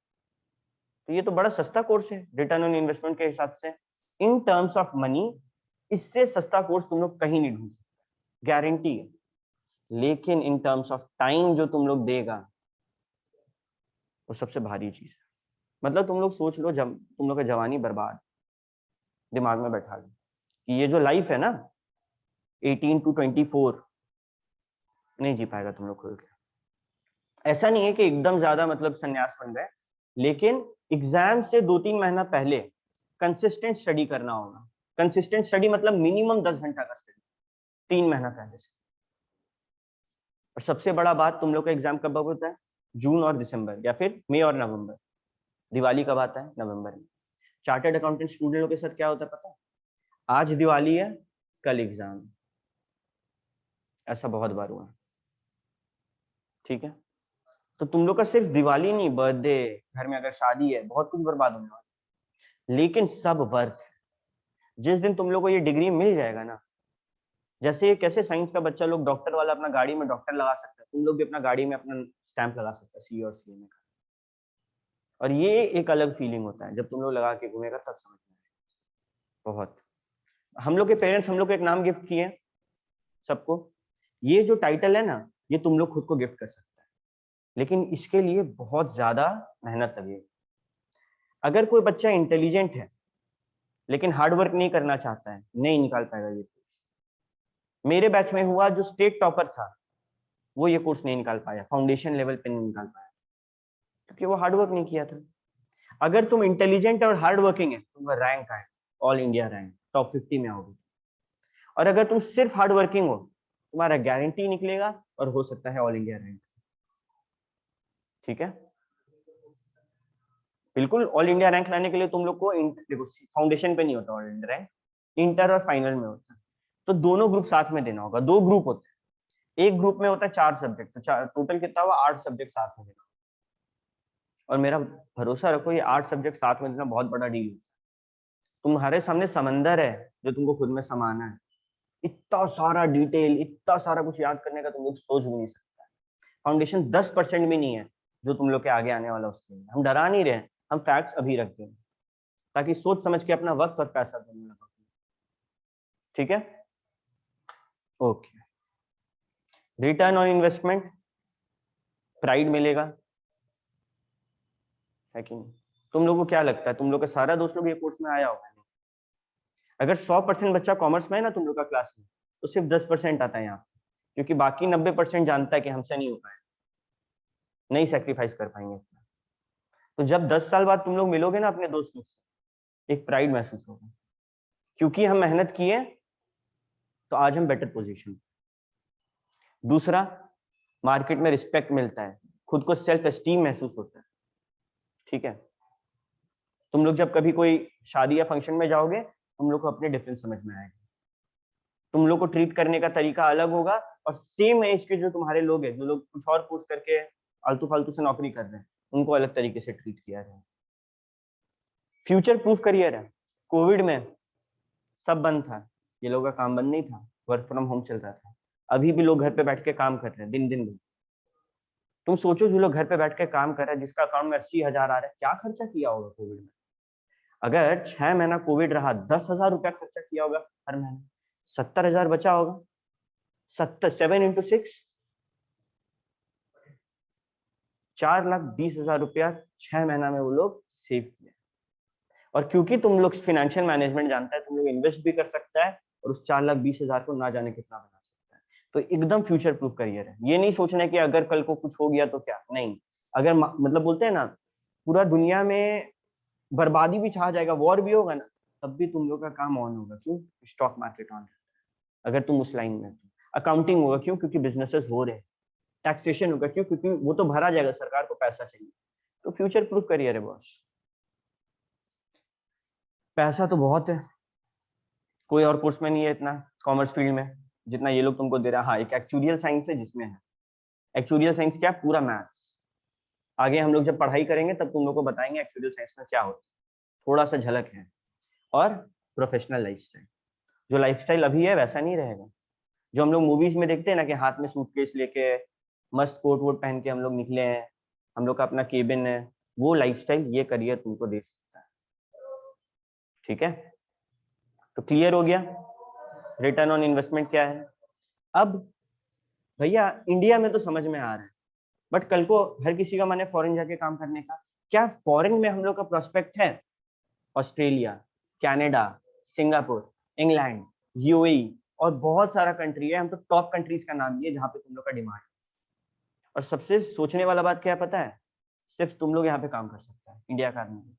S1: तो ये तो बड़ा सस्ता कोर्स है रिटर्न ऑन इन्वेस्टमेंट के हिसाब से। इन टर्म्स ऑफ मनी इससे सस्ता कोर्स तुम लोग कहीं नहीं ढूंढ सकते, गारंटी है। लेकिन इन टर्म्स ऑफ टाइम जो तुम लोग देगा वो सबसे भारी चीज है। मतलब तुम लोग सोच लो, जब तुम लोग का जवानी बर्बाद, दिमाग में बैठा लो कि ये जो लाइफ है ना 18 to 24 नहीं जी पाएगा तुम लोग खुल के। ऐसा नहीं है कि एकदम ज्यादा मतलब संन्यास बन गए, लेकिन एग्जाम से 2-3 महीना पहले कंसिस्टेंट स्टडी करना होगा। कंसिस्टेंट स्टडी मतलब मिनिमम 10 घंटा का स्टडी 3 महीना पहले से। और सबसे बड़ा बात, तुम लोग का एग्जाम कब होता है? जून और दिसंबर, या फिर मई और नवंबर। दिवाली कब आता है? नवंबर में। चार्टर्ड अकाउंटेंट स्टूडेंटों के साथ क्या होता है पता है? आज दिवाली है, कल एग्जाम। ऐसा बहुत बार हुआ। ठीक है, तो तुम लोग का सिर्फ दिवाली नहीं, बर्थडे, घर में अगर शादी है, बहुत कुछ बर्बाद होने वाला है, लेकिन सब वर्थ है। जिस दिन तुम लोग को ये डिग्री मिल जाएगा ना, जैसे कैसे साइंस का बच्चा लोग डॉक्टर वाला अपना गाड़ी में डॉक्टर लगा सकता है, तुम लोग भी अपना गाड़ी में अपना स्टैंप लगा सकते हैं सी और सीएमए का। और ये एक अलग फीलिंग होता है, जब तुम लोग लगा के घूमेगा तब समझ में आएगा। बहुत, हम लोग के पेरेंट्स हम लोग को एक नाम गिफ्ट किए सबको, ये जो टाइटल है ना, ये तुम लोग खुद को गिफ्ट कर सकते हैं, लेकिन इसके लिए बहुत ज्यादा मेहनत लगेगी। अगर कोई बच्चा इंटेलिजेंट है लेकिन हार्ड वर्क नहीं करना चाहता है, नहीं निकाल पाएगा ये कोर्स। मेरे बैच में हुआ, जो स्टेट टॉपर था वो ये कोर्स नहीं निकाल पाया, फाउंडेशन लेवल पे नहीं निकाल पाया, क्योंकि वो हार्ड वर्क नहीं किया था। अगर तुम इंटेलिजेंट और हार्ड वर्किंग है, तुम्हारा रैंक आए, ऑल इंडिया रैंक टॉप 50 में आओगे। और अगर तुम सिर्फ हार्ड वर्किंग हो, तुम्हारा गारंटी निकलेगा और हो सकता है ऑल इंडिया रैंक। ठीक है, बिल्कुल ऑल इंडिया रैंक लाने के लिए तुम लोग को देखो, फाउंडेशन पे नहीं होता ऑल इंडिया रैंक, इंटर और फाइनल में होता है। तो दोनों ग्रुप साथ में देना होगा, 2 ग्रुप होते हैं, एक ग्रुप में होता है 4 सब्जेक्ट, तो टोटल कितना हुआ, 8 सब्जेक्ट साथ में देना। और मेरा भरोसा रखो, ये 8 सब्जेक्ट साथ में देना बहुत बड़ा डील होता है। तुम्हारे सामने समंदर है जो तुमको खुद में समाना है, इतना सारा डिटेल, इतना सारा कुछ याद करने का तुम लोग सोच भी नहीं सकता। फाउंडेशन 10% भी नहीं है जो तुम लोग के आगे आने वाला उसके लिए। हम डरा नहीं रहे, हम फैक्ट्स अभी रखते हैं ताकि सोच समझ के अपना वक्त और पैसा दोनों लगाओ। ठीक है, okay. Return on investment, pride मिलेगा, है कि नहीं? तुम लोगों को क्या लगता है, तुम लोग का सारा दोस्त लोग ये कोर्स में आया होगा? अगर 100% बच्चा कॉमर्स में है ना तुम लोग का क्लास में, तो सिर्फ 10% आता है यहाँ, क्योंकि बाकी 90% जानता है कि हमसे नहीं हो पाए, नहीं सेक्रीफाइस कर पाएंगे। तो जब 10 साल बाद तुम लोग मिलोगे ना अपने दोस्त लोग से, एक प्राइड महसूस होगा, क्योंकि हम मेहनत किए तो आज हम बेटर पोजीशन। दूसरा, मार्केट में रिस्पेक्ट मिलता है, खुद को सेल्फ एस्टीम महसूस होता है। ठीक है, तुम लोग जब कभी कोई शादी या फंक्शन में जाओगे, तुम लोग को अपने डिफरेंस समझ में आएगा, तुम लोग को ट्रीट करने का तरीका अलग होगा। और सेम एज के जो तुम्हारे लोग हैं, जो लोग कुछ और कोर्स करके आलतू फालतू से नौकरी कर रहे हैं, उनको अलग तरीके से ट्रीट किया जाए। फ्यूचर प्रूफ करियर है। कोविड में सब बंद था, ये लोगों का काम बंद नहीं था, वर्क फ्रॉम होम चल रहा था, अभी भी लोग घर पे बैठ के काम कर रहे हैं दिन दिन भर। तुम सोचो जो लोग घर पे बैठ के काम कर रहे हैं, जिसका अकाउंट में 80,000 आ रहा है, क्या खर्चा किया होगा कोविड में। अगर 6 महीना कोविड रहा, 10,000 रुपया खर्चा किया होगा हर महीने, 70,000 बचा होगा। 7 इंटू 6, 4,20,000 रुपया 6 महीना में वो लोग सेव किया। और क्योंकि तुम लोग फिनेंशियल मैनेजमेंट जानता है, तुम लोग इन्वेस्ट भी कर सकता है और उस 4,20,000 को ना जाने कितना बना सकता है। तो एकदम फ्यूचर प्रूफ करियर है। ये नहीं सोचना कि अगर कल को कुछ हो गया तो क्या, नहीं। अगर मतलब बोलते हैं ना, पूरा दुनिया में बर्बादी भी छा जाएगा, वॉर भी होगा ना, तब भी तुम लोग का काम ऑन होगा। क्यों? स्टॉक मार्केट ऑन रहता है अगर तुम उस लाइन में हो। अकाउंटिंग होगा, क्यों? क्योंकि बिजनेसेस हो रहे हैं। टैक्सेशन होगा, क्यों? क्योंकि वो तो भरा जाएगा, सरकार को पैसा चाहिए। तो फ्यूचर प्रूफ करियर है बॉस। पैसा तो बहुत है, कोई और कोर्स में नहीं है इतना कॉमर्स फील्ड में जितना ये लोग तुमको दे रहा है। हाँ, एक एक्चुरियल साइंस है जिसमें है। एक्चुरियल साइंस क्या? पूरा मैथ्स। आगे हम लोग जब पढ़ाई करेंगे तब तुम लोग को बताएंगे एक्चुरियल साइंस में क्या होता है, थोड़ा सा झलक है। और प्रोफेशनल लाइफस्टाइल, जो लाइफस्टाइल अभी है वैसा नहीं रहेगा। जो हम लोग मूवीज में देखते हैं ना कि हाथ में सूटकेस लेके मस्त कोट वोट पहन के हम लोग निकले हैं, हम लोग का अपना केबिन है, वो लाइफस्टाइल ये करियर तुमको दे सकता है। ठीक है, तो क्लियर हो गया रिटर्न ऑन इन्वेस्टमेंट क्या है। अब भैया इंडिया में तो समझ में आ रहा है, बट कल को हर किसी का मन है फॉरेन जाके काम करने का। क्या फॉरेन में हम लोग का प्रोस्पेक्ट है? Australia, Canada, Singapore, England, UAE और बहुत सारा कंट्री है। हम तो टॉप कंट्रीज का नाम लिए जहाँ पे तुम लोग का डिमांड। और सबसे सोचने वाला बात क्या है पता है? सिर्फ तुम लोग यहाँ पे काम कर सकता है इंडिया का आदमी।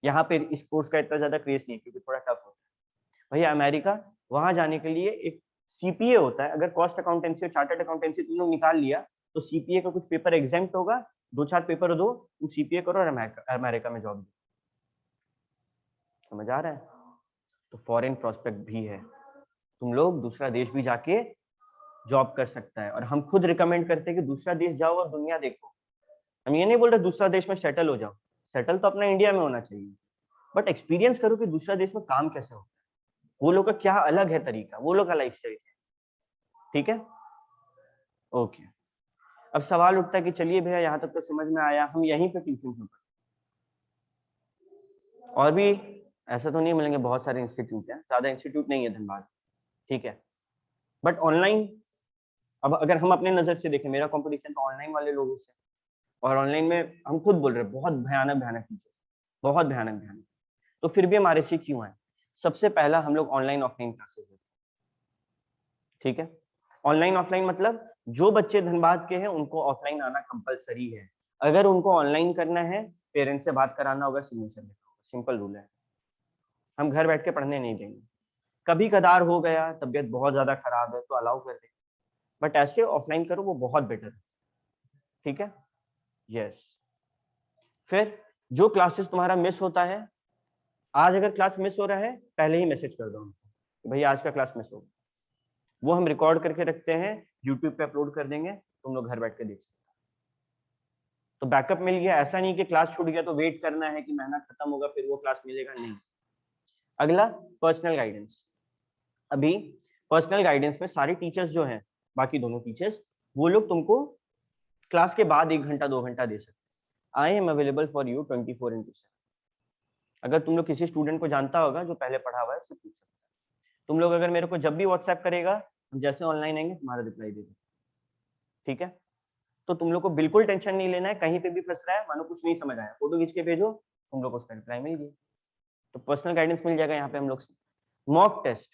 S1: यहाँ पे इस कोर्स का इतना ज्यादा क्रेज नहीं है क्योंकि थोड़ा टफ होता है। भैया अमेरिका, वहां जाने के लिए एक सीपीए होता है। अगर कॉस्ट अकाउंटेंसी और चार्टर्ड अकाउंटेंसी तुम लोग निकाल लिया तो सीपीए का कुछ पेपर एग्जाम्प्ट होगा, 2-4 पेपर दो, तुम सीपीए करो और अमेरिका में जॉब दो। समझ आ रहा है? तो फॉरेन प्रोस्पेक्ट भी है, तुम लोग दूसरा देश भी जाके जॉब कर सकता है। और हम खुद रिकमेंड करते हैं कि दूसरा देश जाओ और दुनिया देखो। हम ये नहीं बोल रहे दूसरा देश में सेटल हो जाओ, सेटल तो अपना इंडिया में होना चाहिए, बट एक्सपीरियंस करो कि दूसरा देश में काम कैसे होता है, वो लोग का क्या अलग है तरीका, वो लोग का लाइफ स्टाइल है। ठीक है, ओके। अब सवाल उठता है कि चलिए भैया यहाँ तक तो समझ में आया, हम यहीं पे ट्यूशन क्यों पढ़ें? और भी ऐसा तो नहीं मिलेंगे, बहुत सारे इंस्टीट्यूट हैं, ज्यादा इंस्टीट्यूट नहीं है धनबाद। ठीक है, बट ऑनलाइन, अब अगर हम अपने नजर से देखें, मेरा कंपटीशन तो ऑनलाइन वाले लोगों से। और ऑनलाइन में हम खुद बोल रहे हैं बहुत भयानक भयानक टीचर, बहुत भयानक भयानक। तो फिर भी हमारे से क्यों है? सबसे पहला हम लोग ऑनलाइन ऑफलाइन क्लासेस देते हैं। ठीक है, ऑनलाइन ऑफलाइन मतलब जो बच्चे धनबाद के हैं उनको ऑफलाइन आना कंपलसरी है। अगर उनको ऑनलाइन करना है, पेरेंट्स से बात कराना होगा, सिग्नेचर लेना होगा, सिंपल रूल है। हम घर बैठ के पढ़ने नहीं देंगे। कभी कदार हो गया, तबियत बहुत ज्यादा खराब है तो अलाउ कर देंगे, बट ऐसे ऑफलाइन करो, वो बहुत बेटर है। ठीक है, यस। फिर जो क्लासेस तुम्हारा मिस होता है, आज अगर क्लास मिस हो रहा है पहले ही मैसेज कर दो हमको कि भाई आज का क्लास मिस हो गया। वो हम रिकॉर्ड करके रखते हैं, यूट्यूब पे अपलोड कर देंगे, तुम लोग घर बैठ के देख सकते हो। तो बैकअप मिल गया। ऐसा नहीं कि क्लास छूट गया तो वेट करना है कि महीना खत्म होगा फिर वो क्लास मिलेगा, नहीं। अगला, पर्सनल गाइडेंस। अभी पर्सनल गाइडेंस में सारे टीचर्स जो हैं, बाकी दोनों टीचर्स, वो लोग तुमको क्लास के बाद 1 घंटा 2 घंटा दे सकते हैं। I am available for you 24/7। अगर तुम लोग किसी स्टूडेंट को जानता होगा जो पहले पढ़ा हुआ है, उससे पूछ सकते हैं। तुम लोग अगर मेरे को जब भी व्हाट्सएप करेगा, हम जैसे ऑनलाइन आएंगे तुम्हारा रिप्लाई दे देंगे। ठीक है, तो तुम लोग को बिल्कुल टेंशन नहीं लेना है। कहीं पे भी फंस रहा है, मानो कुछ नहीं समझ आया, फोटो खींच के भेजो, तुम लोग को उसका रिप्लाई मिल गया। तो पर्सनल गाइडेंस मिल जाएगा यहाँ पे हम लोग से। मॉक टेस्ट,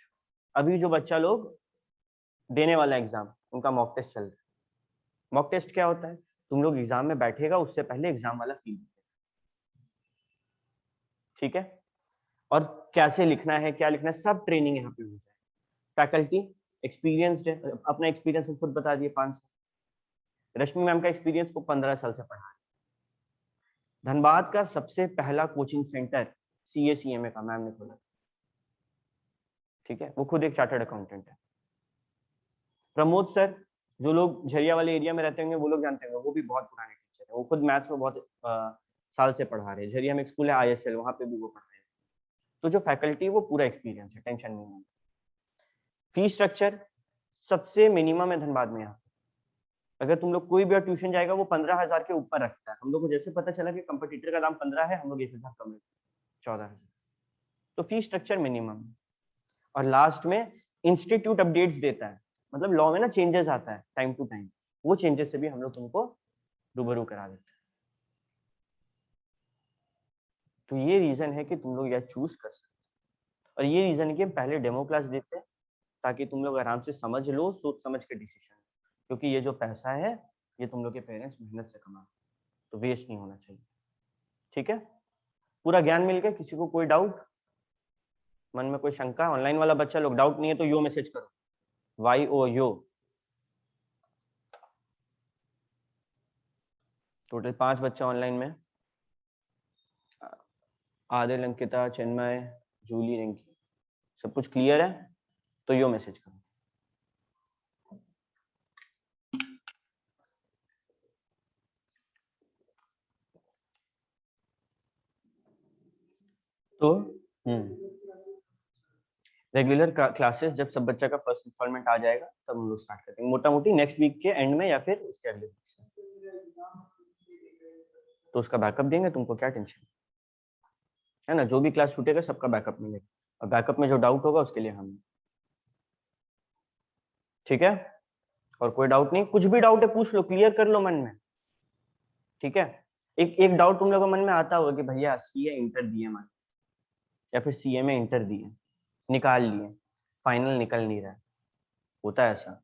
S1: अभी जो बच्चा लोग देने वाला एग्जाम, उनका मॉक टेस्ट चल रहा है। मॉक टेस्ट क्या होता है? तुम लोग एग्जाम में बैठेगा, उससे पहले एग्जाम वाला फील। ठीक है, और कैसे लिखना है, क्या लिखना है, सब ट्रेनिंग यहाँ पे होता है। फैकल्टी एक्सपीरियंस्ड है, अपना एक्सपीरियंस हम खुद बता दिए 5 साल। रश्मि मैम का एक्सपीरियंस को 15 साल से पढ़ा है। धनबाद का सबसे पहला कोचिंग सेंटर CA-CMA का मैम ने खोला। ठीक है, वो खुद एक चार्टर्ड अकाउंटेंट है। प्रमोद सर, जो लोग झरिया वाले एरिया में रहते होंगे वो लोग जानते होंगे, वो भी बहुत पुराने टीचर है। वो खुद मैथ्स में बहुत साल से पढ़ा रहे हैं। झरिया में एक स्कूल है ISL, वहां पे भी वो पढ़ा रहे हैं। तो जो फैकल्टी वो पूरा एक्सपीरियंस है, टेंशन नहीं है। फी स्ट्रक्चर सबसे मिनिमम है धनबाद में यहाँ। अगर तुम लोग कोई भी ट्यूशन जाएगा वो 15,000 के ऊपर रखता है। हम लोग को जैसे पता चला कि कंपटीटर का दाम 15 है, हम लोग 1,000 कम रखते हैं, 14,000। तो फीस स्ट्रक्चर मिनिमम। और लास्ट में इंस्टीट्यूट अपडेट्स देता है, मतलब लॉ में ना चेंजेस आता है टाइम टू टाइम, वो चेंजेस से भी हम लोग तुमको रूबरू करा देते हैं। तो ये रीजन है कि तुम लोग यह चूज कर सकते हो। और ये रीजन है कि हम पहले डेमो क्लास देते हैं ताकि तुम लोग आराम से समझ लो, सोच समझ के डिसीजन, क्योंकि ये जो पैसा है ये तुम लोग के पेरेंट्स मेहनत से कमा, तो वेस्ट नहीं होना चाहिए। ठीक है, पूरा ज्ञान मिल गया। किसी को कोई डाउट, मन में कोई शंका? ऑनलाइन वाला बच्चा लोग डाउट नहीं है तो यो मैसेज करो, YO यो। टोटल 5 बच्चे ऑनलाइन में, आदिल, अंकिता, चिन्मय, जूली, रिंकी, सब कुछ क्लियर है तो यो मैसेज करो। तो रेगुलर क्लासेस जब सब बच्चा का फर्स्ट इंस्टॉलमेंट आ जाएगा तब हम लोग स्टार्ट करते हैं, मोटा मोटी नेक्स्ट वीक के एंड में या फिर उसके अगले वीक से। तो उसका बैकअप देंगे, तुमको क्या टेंशन है ना, जो भी क्लास छूटेगा सबका बैकअप मिलेगा, और बैकअप में जो डाउट होगा उसके लिए हम। ठीक है, और कोई डाउट नहीं? कुछ भी डाउट है पूछ लो, क्लियर कर लो मन में। ठीक है, एक डाउट तुम लोगों के मन में आता होगा कि भैया सीए इंटर दिए मान, या फिर सीए में इंटर दिए, निकाल लिए, फाइनल निकल नहीं रहा है। होता है ऐसा,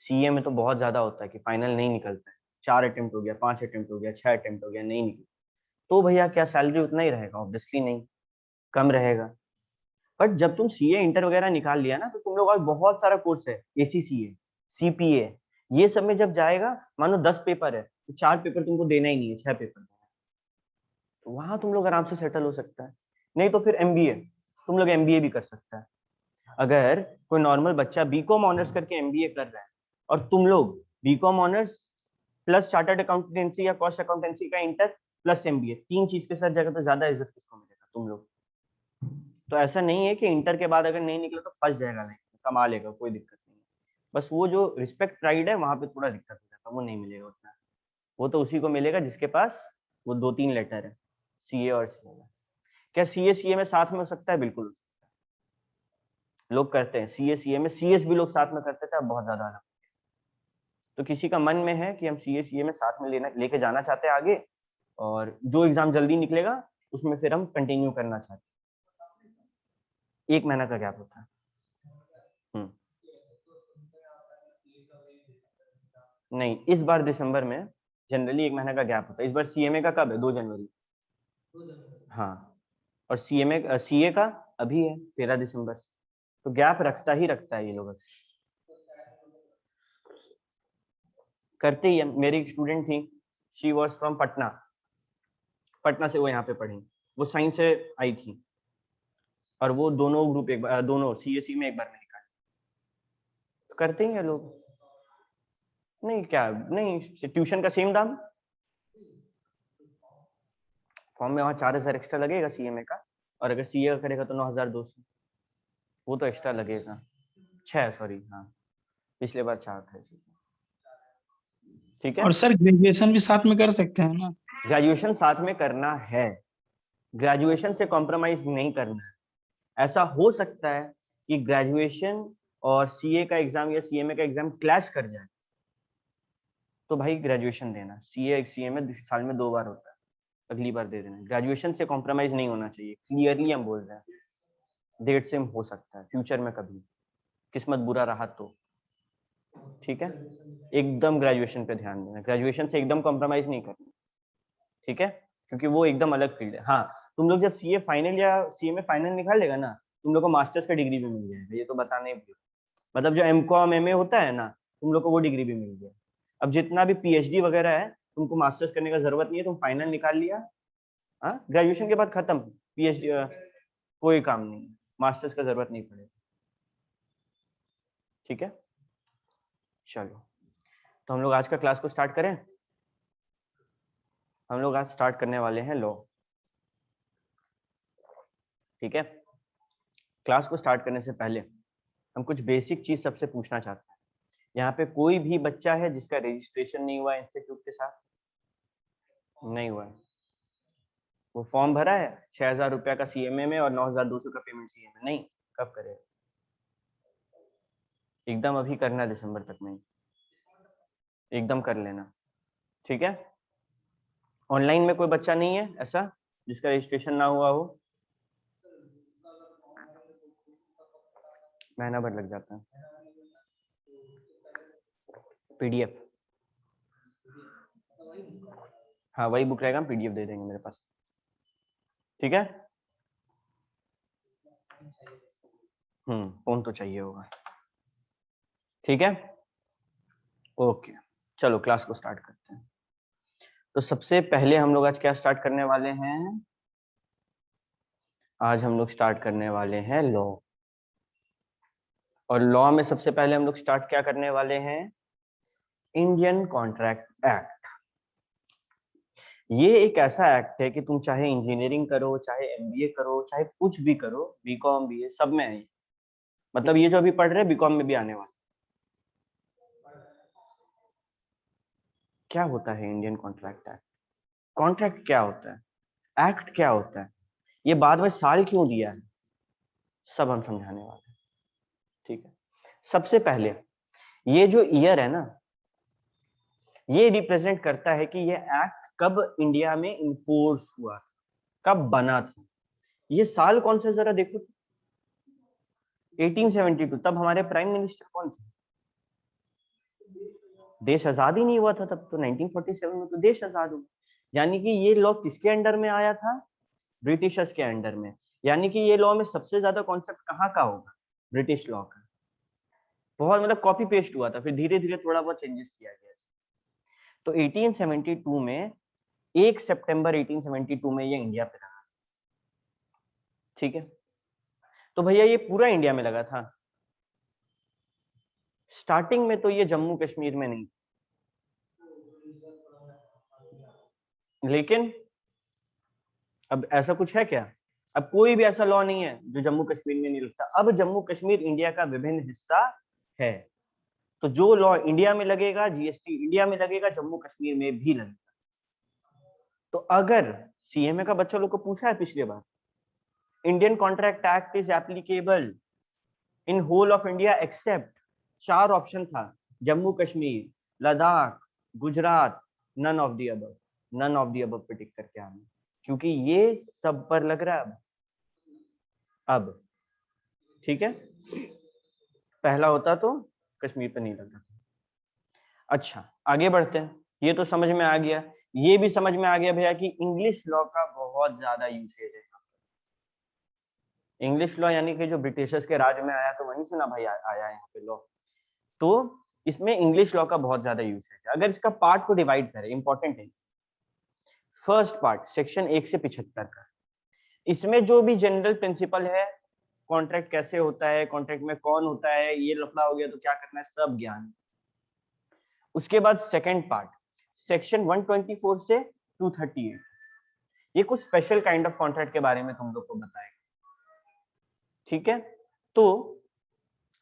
S1: सीए में तो बहुत ज्यादा होता है कि फाइनल नहीं निकलता है, 4 अटेम्प्ट हो गया, 5 अटेम्प्ट हो गया, 6 अटेम्प्ट हो गया, नहीं निकला। तो भैया क्या सैलरी उतना ही रहेगा? ऑब्वियसली नहीं, कम रहेगा। बट जब तुम सीए इंटर वगैरह निकाल लिया ना, तो तुम लोग आज बहुत सारा कोर्स है, एसीसीए, सीपीए, ये सब में जब जाएगा, मानो 10 पेपर है तो 4 पेपर तुमको देना ही नहीं है, 6 पेपर देना है, तो वहां तुम लोग आराम से सेटल हो सकता है। नहीं तो फिर एमबीए, तुम लोग एमबीए भी कर सकता है। अगर कोई नॉर्मल बच्चा बीकॉम ऑनर्स करके एमबीए कर रहा है, और तुम लोग BCom honours plus chartered accountancy या कॉस्ट अकाउंटेंसी का इंटर प्लस एमबीए, 3 चीज के साथ जाकर तो ज्यादा इज्जत किसको मिलेगा? तुम लोग। तो ऐसा नहीं है कि इंटर के बाद अगर नहीं निकला तो फंस जाएगा, नहीं कमा लेगा, कोई दिक्कत नहीं है। बस वो जो रिस्पेक्ट प्राइड है वहां पे थोड़ा दिक्कत हो जाता है, वो नहीं मिलेगा उतना। वो तो उसी को मिलेगा जिसके पास वो 2-3 लेटर है, सीए और सीए में। क्या सीए सीए में साथ में हो सकता है? बिल्कुल, लोग करते हैं सीए सीए में, सीएस भी लोग साथ में करते थे, अब बहुत ज्यादा अलग। तो किसी का मन में है कि हम सीए सीए में साथ में लेके जाना चाहते हैं आगे, और जो एग्जाम जल्दी निकलेगा उसमें फिर हम कंटिन्यू करना चाहते हैं। 1 महीना का गैप होता है। नहीं, इस बार दिसंबर में, जनरली 1 महीने का गैप होता है। इस बार सीएमए का कब है? 2 जनवरी। हाँ, और सीए का अभी है 13 दिसंबर से। तो गैप रखता है ये लोग अक्सर, करते ही है। मेरी एक स्टूडेंट थी, she was from Patna, Patna से वो यहाँ पे पढ़ी, वो साइंस से आई थी, और वो दोनों ग्रुप एक बार, दोनों सीएससी में एक बार में निकाले। तो करते ही है लोग। नहीं क्या, नहीं ट्यूशन का सेम दाम, फॉर्म में वहाँ 4,000 एक्स्ट्रा लगेगा सीएमए का, और अगर सीए का करेगा तो 9,200, वो तो एक्स्ट्रा लगेगा। 6, सॉरी, हाँ, पिछले बार 4 था इसी। ठीक है,
S3: और सर ग्रेजुएशन भी साथ में कर सकते हैं ना?
S1: ग्रेजुएशन साथ में करना है, ग्रेजुएशन से कॉम्प्रोमाइज नहीं करना है। ऐसा हो सकता है कि ग्रेजुएशन और सीए का एग्जाम या सीएमए का एग्जाम क्लैश कर जाए, तो भाई ग्रेजुएशन देना। सीए सीएमए साल में 2 बार होता है, अगली बार दे देना। ग्रेजुएशन से कॉम्प्रोमाइज नहीं होना चाहिए, क्लियरली हम बोल रहे हैं। डेट सेम हो सकता है फ्यूचर में, कभी किस्मत बुरा रहा तो। ठीक है, एकदम ग्रेजुएशन पे ध्यान देना, ग्रेजुएशन से एकदम कॉम्प्रोमाइज नहीं करना। ठीक है, क्योंकि वो एकदम अलग फील्ड है। हाँ, तुम लोग जब सीए फाइनल या सीए में फाइनल निकाल लेगा ना, तुम लोग को मास्टर्स का डिग्री भी मिल जाएगा, ये तो बताना ही भूल। मतलब जो एमकॉम एमए होता है ना, तुम लोग को वो डिग्री भी मिल गया। अब जितना भी पीएचडी वगैरह है, तुमको मास्टर्स करने का जरूरत नहीं है, तुम फाइनल निकाल लिया, हाँ, ग्रेजुएशन के बाद खत्म, पीएचडी कोई काम नहीं, मास्टर्स का जरूरत नहीं पड़ेगा। ठीक है, चलो, तो हम लोग आज का क्लास को स्टार्ट करें। हम लोग आज स्टार्ट करने वाले हैं लॉ। ठीक है, क्लास को स्टार्ट करने से पहले हम कुछ बेसिक चीज सबसे पूछना चाहते हैं, यहाँ पे कोई भी बच्चा है जिसका रजिस्ट्रेशन नहीं हुआ इंस्टीट्यूट के साथ? नहीं हुआ है। वो फॉर्म भरा है 6,000 रुपया का CMA में और 9,200 का पेमेंट CMA? नहीं। कब करेगा? एकदम अभी करना, दिसंबर तक में एकदम कर लेना, ठीक है। ऑनलाइन में कोई बच्चा नहीं है ऐसा जिसका रजिस्ट्रेशन ना हुआ हो? महीना भर लग जाता है। PDF, हाँ वही बुक रहेगा, हम PDF दे देंगे मेरे पास, ठीक है। फोन तो चाहिए होगा, ठीक है। ओके, चलो क्लास को स्टार्ट करते हैं। तो सबसे पहले हम लोग आज क्या स्टार्ट करने वाले हैं? आज हम लोग स्टार्ट करने वाले हैं लॉ। और लॉ में सबसे पहले हम लोग स्टार्ट क्या करने वाले हैं? Indian contract act. ये एक ऐसा एक्ट है कि तुम चाहे इंजीनियरिंग करो, चाहे MBA करो, चाहे कुछ भी करो, BCom BA सब में है। मतलब ये जो अभी पढ़ रहे हैं BCom में भी आने वाला। क्या होता है इंडियन कॉन्ट्रैक्ट एक्ट? कॉन्ट्रैक्ट क्या होता है? एक्ट क्या होता है? ये बाद में साल क्यों दिया है? सब हम समझाने वाले हैं, ठीक है। सबसे पहले ये जो ईयर है ना, ये रिप्रेजेंट करता है कि ये एक्ट कब इंडिया में इन्फोर्स हुआ, कब बना था। ये साल कौन सा जरा देखो। 1872। तब हमारे प्राइम मिनिस्टर कौन थे? देश आजाद ही नहीं हुआ था तब तो। 1947 में तो देश आजाद हुआ। यानी कि ये लॉ किसके अंडर में आया था? ब्रिटिशर्स के अंडर में। यानी कि ये लॉ में सबसे ज्यादा कॉन्सेप्ट कहाँ का होगा? ब्रिटिश लॉ का। बहुत मतलब कॉपी पेस्ट हुआ था, फिर धीरे धीरे थोड़ा बहुत चेंजेस किया गया। तो 1872 में 1 सितंबर 1872 में ये इंडिया पे लगा, ठीक है। तो भैया ये पूरा इंडिया में लगा था? स्टार्टिंग में तो ये जम्मू कश्मीर में नहीं, लेकिन अब ऐसा कुछ है क्या? अब कोई भी ऐसा लॉ नहीं है जो जम्मू कश्मीर में नहीं लगता। अब जम्मू कश्मीर इंडिया का विभिन्न हिस्सा है, तो जो लॉ इंडिया में लगेगा, GST इंडिया में लगेगा, जम्मू कश्मीर में भी लगेगा। तो अगर CMA का बच्चा लोग को पूछा है पिछले बार, Indian contract act is applicable in whole of India except, 4 option था, Jammu Kashmir, Ladakh, Gujarat, none of the above. None of the above पे टिक करके आना, क्योंकि ये सब पर लग रहा है अब, ठीक है। पहला होता तो कश्मीर पे नहीं लग रहा था। अच्छा आगे बढ़ते हैं। ये तो समझ में आ गया। ये भी समझ में आ गया भैया कि इंग्लिश लॉ का बहुत ज्यादा यूसेज है। इंग्लिश लॉ यानी कि जो ब्रिटिशर्स के राज में आया, तो वहीं से ना भाई आया यहाँ पे लॉ। तो इसमें इंग्लिश लॉ का बहुत ज्यादा यूसेज है। अगर इसका पार्ट को डिवाइड करें, इंपॉर्टेंट है। फर्स्ट पार्ट सेक्शन 1 से 75 का, इसमें जो भी जनरल प्रिंसिपल है, कॉन्ट्रैक्ट कैसे होता है, कॉन्ट्रैक्ट में कौन होता है, ये लफड़ा हो गया तो क्या करना है, सब ज्ञान। उसके बाद सेकंड पार्ट सेक्शन 124 से 238, ये कुछ स्पेशल काइंड ऑफ कॉन्ट्रैक्ट के बारे में तुम लोग को बताएगा, ठीक है। तो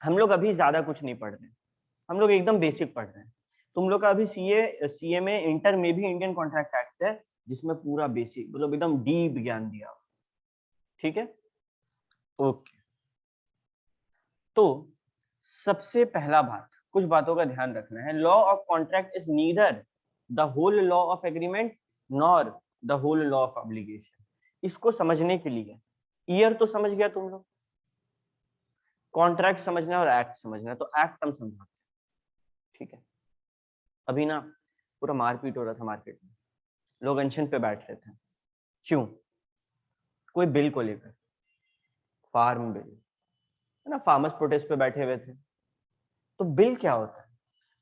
S1: हम लोग अभी ज्यादा कुछ नहीं पढ़ रहे, हम लोग एकदम बेसिक पढ़ रहे हैं। तुम लोग का अभी CMA इंटर में भी इंडियन कॉन्ट्रैक्ट एक्ट है, जिसमें पूरा बेसिक मतलब एकदम डीप ज्ञान दिया, ठीक है। ओके, तो सबसे पहला बात, कुछ बातों का ध्यान रखना है। Law of contract is neither the whole law of agreement nor the whole law of obligation. इसको समझने के लिए ईयर तो समझ गया तुम लोग, कॉन्ट्रैक्ट समझना और एक्ट समझना, तो एक्ट हम समझाते हैं, ठीक है। अभी ना पूरा मारपीट हो रहा था मार्केट में, लोग अनशन पे बैठ रहे थे, क्यों? कोई बिल को लेकर, फार्म बिल है ना, फार्मर्स प्रोटेस्ट पे बैठे हुए थे। तो बिल क्या होता है?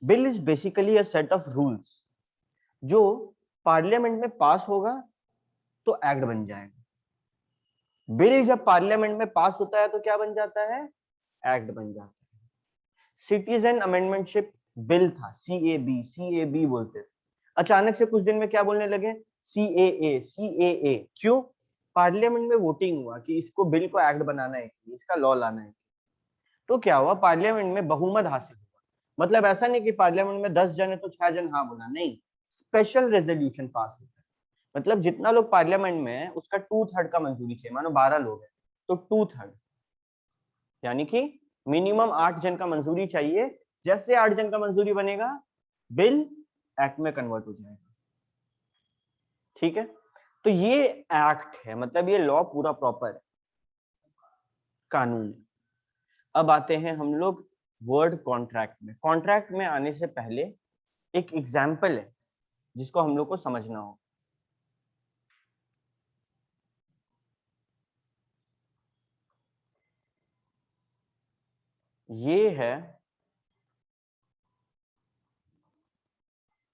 S1: Bill is basically a set of rules जो पार्लियामेंट में पास होगा तो एक्ट बन जाएगा। बिल जब पार्लियामेंट में पास होता है तो क्या बन जाता है? एक्ट बन जाता है। सिटीजन अमेंडमेंटशिप बिल था, CAB बोलते थे। अचानक से कुछ दिन में क्या बोलने लगे? CAA। क्यों? पार्लियामेंट में वोटिंग हुआ कि इसको बिल को एक्ट बनाना है, इसका लॉ लाना है। तो क्या हुआ? पार्लियामेंट में बहुमत हासिल हुआ, मतलब ऐसा नहीं कि पार्लियामेंट में 10 जन है तो 6 जन हाँ बोला, नहीं, स्पेशल रेजोल्यूशन पास होता है। मतलब जितना लोग पार्लियामेंट में है उसका 2/3 का मंजूरी चाहिए। मानो 12 लोग हैं तो 2/3, यानी कि मिनिमम 8 जन का मंजूरी चाहिए। जैसे 8 जन का मंजूरी बनेगा बिल एक्ट में कन्वर्ट हो जाएगा। ठीक है, तो ये एक्ट है, मतलब ये लॉ पूरा प्रॉपर कानून। अब आते हैं हम लोग वर्ड कॉन्ट्रैक्ट में। कॉन्ट्रैक्ट में आने से पहले एक एग्जाम्पल है जिसको हम लोग को समझना हो। ये है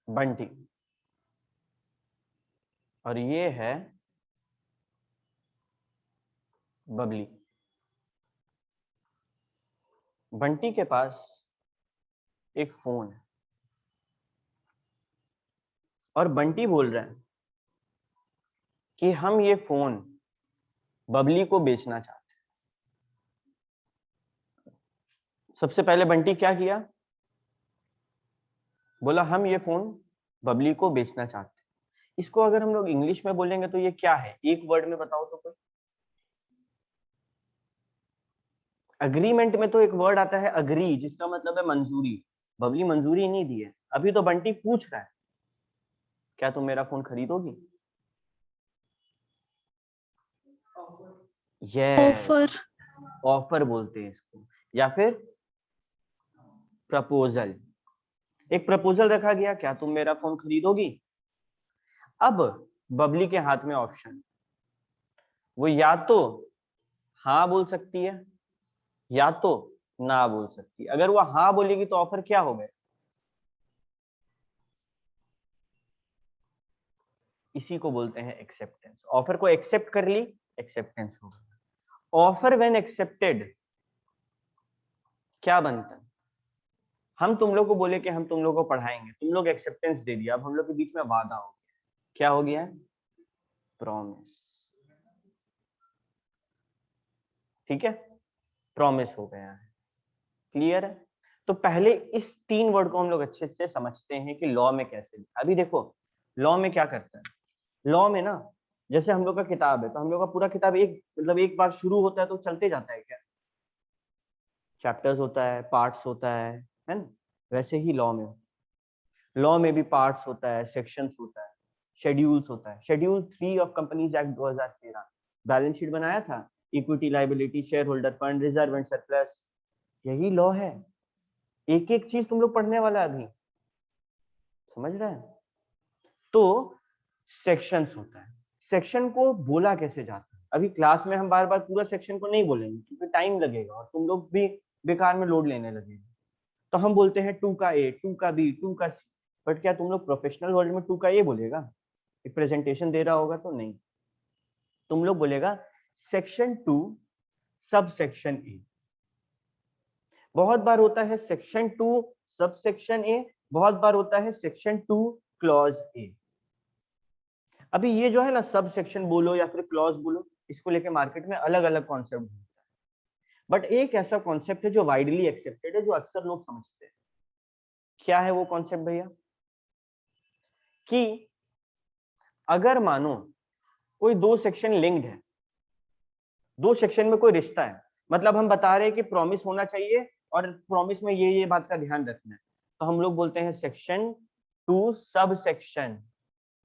S1: बंटी और ये है बबली। बंटी के पास एक फोन है और बंटी बोल रहा है कि हम ये फोन बबली को बेचना चाहते हैं। सबसे पहले बंटी क्या किया, बोला हम ये फोन बबली को बेचना चाहते हैं। इसको अगर हम लोग इंग्लिश में बोलेंगे तो ये क्या है, एक वर्ड में बताओ तो कोई। अग्रीमेंट में तो एक वर्ड आता है अग्री, जिसका मतलब है मंजूरी। बबली मंजूरी नहीं दी है, अभी तो बंटी पूछ रहा है क्या तुम मेरा फोन खरीदोगी। Yes,
S4: offer.
S1: ऑफर बोलते हैं इसको, या फिर प्रपोजल। एक प्रपोजल रखा गया, क्या तुम मेरा फोन खरीदोगी। अब बबली के हाथ में ऑप्शन, वो या तो हाँ बोल सकती है या तो ना बोल सकती है। अगर वो हाँ बोलेगी तो ऑफर क्या हो गया, इसी को बोलते हैं एक्सेप्टेंस। ऑफर को एक्सेप्ट कर ली, एक्सेप्टेंस हो गया। ऑफर व्हेन एक्सेप्टेड क्या बनता है, हम तुम लोग को बोले कि हम तुम लोग को पढ़ाएंगे, तुम लोग एक्सेप्टेंस दे दिया, अब हम लोग के बीच में वादा हो गया। क्या हो गया, प्रॉमिस। ठीक है, प्रॉमिस हो गया है। क्लियर है। तो पहले इस 3 वर्ड को हम लोग अच्छे से समझते हैं कि लॉ में कैसे। अभी देखो लॉ में क्या करता है, लॉ में ना जैसे हम लोग का किताब है तो हम लोग का पूरा किताब एक मतलब एक बार शुरू होता है तो चलते जाता है क्या, चैप्टर्स होता है, पार्ट्स होता है ना। वैसे ही लॉ में, लॉ में भी पार्ट्स होता है, सेक्शंस होता है, शेड्यूल्स होता है। Schedule 3 of companies act 2013 balance sheet बनाया था, equity, liability, share holder fund, reserve and surplus, यही लॉ है। एक एक चीज तुम लोग पढ़ने वाला अभी, समझ रहे हैं। तो सेक्शंस होता है, सेक्शन को बोला कैसे जाता है। अभी क्लास में हम बार बार पूरा सेक्शन को नहीं बोलेंगे क्योंकि टाइम लगेगा और तुम लोग भी बेकार में लोड लेने लगेगा। तो हम बोलते हैं 2 का ए, 2 का बी, 2 का सी। बट क्या तुम लोग प्रोफेशनल वर्ल्ड में 2 का ए बोलेगा, एक प्रेजेंटेशन दे रहा होगा तो नहीं, तुम लोग बोलेगा सेक्शन 2 सब सेक्शन ए। बहुत बार होता है सेक्शन 2 सब सेक्शन ए, बहुत बार होता है सेक्शन 2 क्लॉज ए। अभी ये जो है ना सब सेक्शन बोलो या फिर क्लॉज बोलो, इसको लेके मार्केट में अलग अलग कॉन्सेप्ट होता है। बट एक ऐसा कॉन्सेप्ट है जो वाइडली एक्सेप्टेड है, जो अक्सर लोग समझते हैं। क्या है वो कॉन्सेप्ट भैया, कि अगर मानो कोई 2 सेक्शन लिंक्ड है, 2 सेक्शन में कोई रिश्ता है, मतलब हम बता रहे हैं कि प्रॉमिस होना चाहिए और प्रॉमिस में ये बात का ध्यान रखना है, तो हम लोग बोलते हैं सेक्शन 2 सब section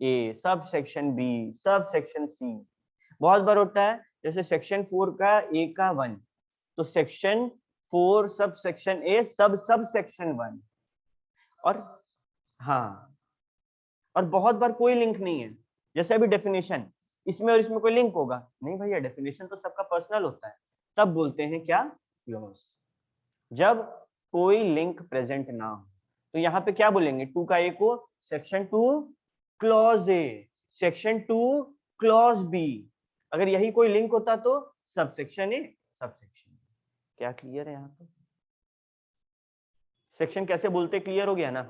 S1: A, sub section B, sub section C. बहुत बार होता है जैसे सेक्शन 4 का ए का 1, तो सेक्शन 4 सब सेक्शन ए सब सब सेक्शन 1। और हाँ, और बहुत बार कोई लिंक नहीं है, जैसे अभी डेफिनेशन, इसमें और इसमें कोई लिंक होगा नहीं भैया, डेफिनेशन तो सबका पर्सनल होता है, तब बोलते हैं क्या, क्लॉज। जब कोई लिंक प्रेजेंट ना हो तो यहाँ पे क्या बोलेंगे, 2 का ए को section 2 clause A, section 2 clause B. अगर यही कोई लिंक होता तो सब section A sub section B. क्या क्लियर है यहाँ पे, सेक्शन कैसे बोलते, क्लियर हो गया ना।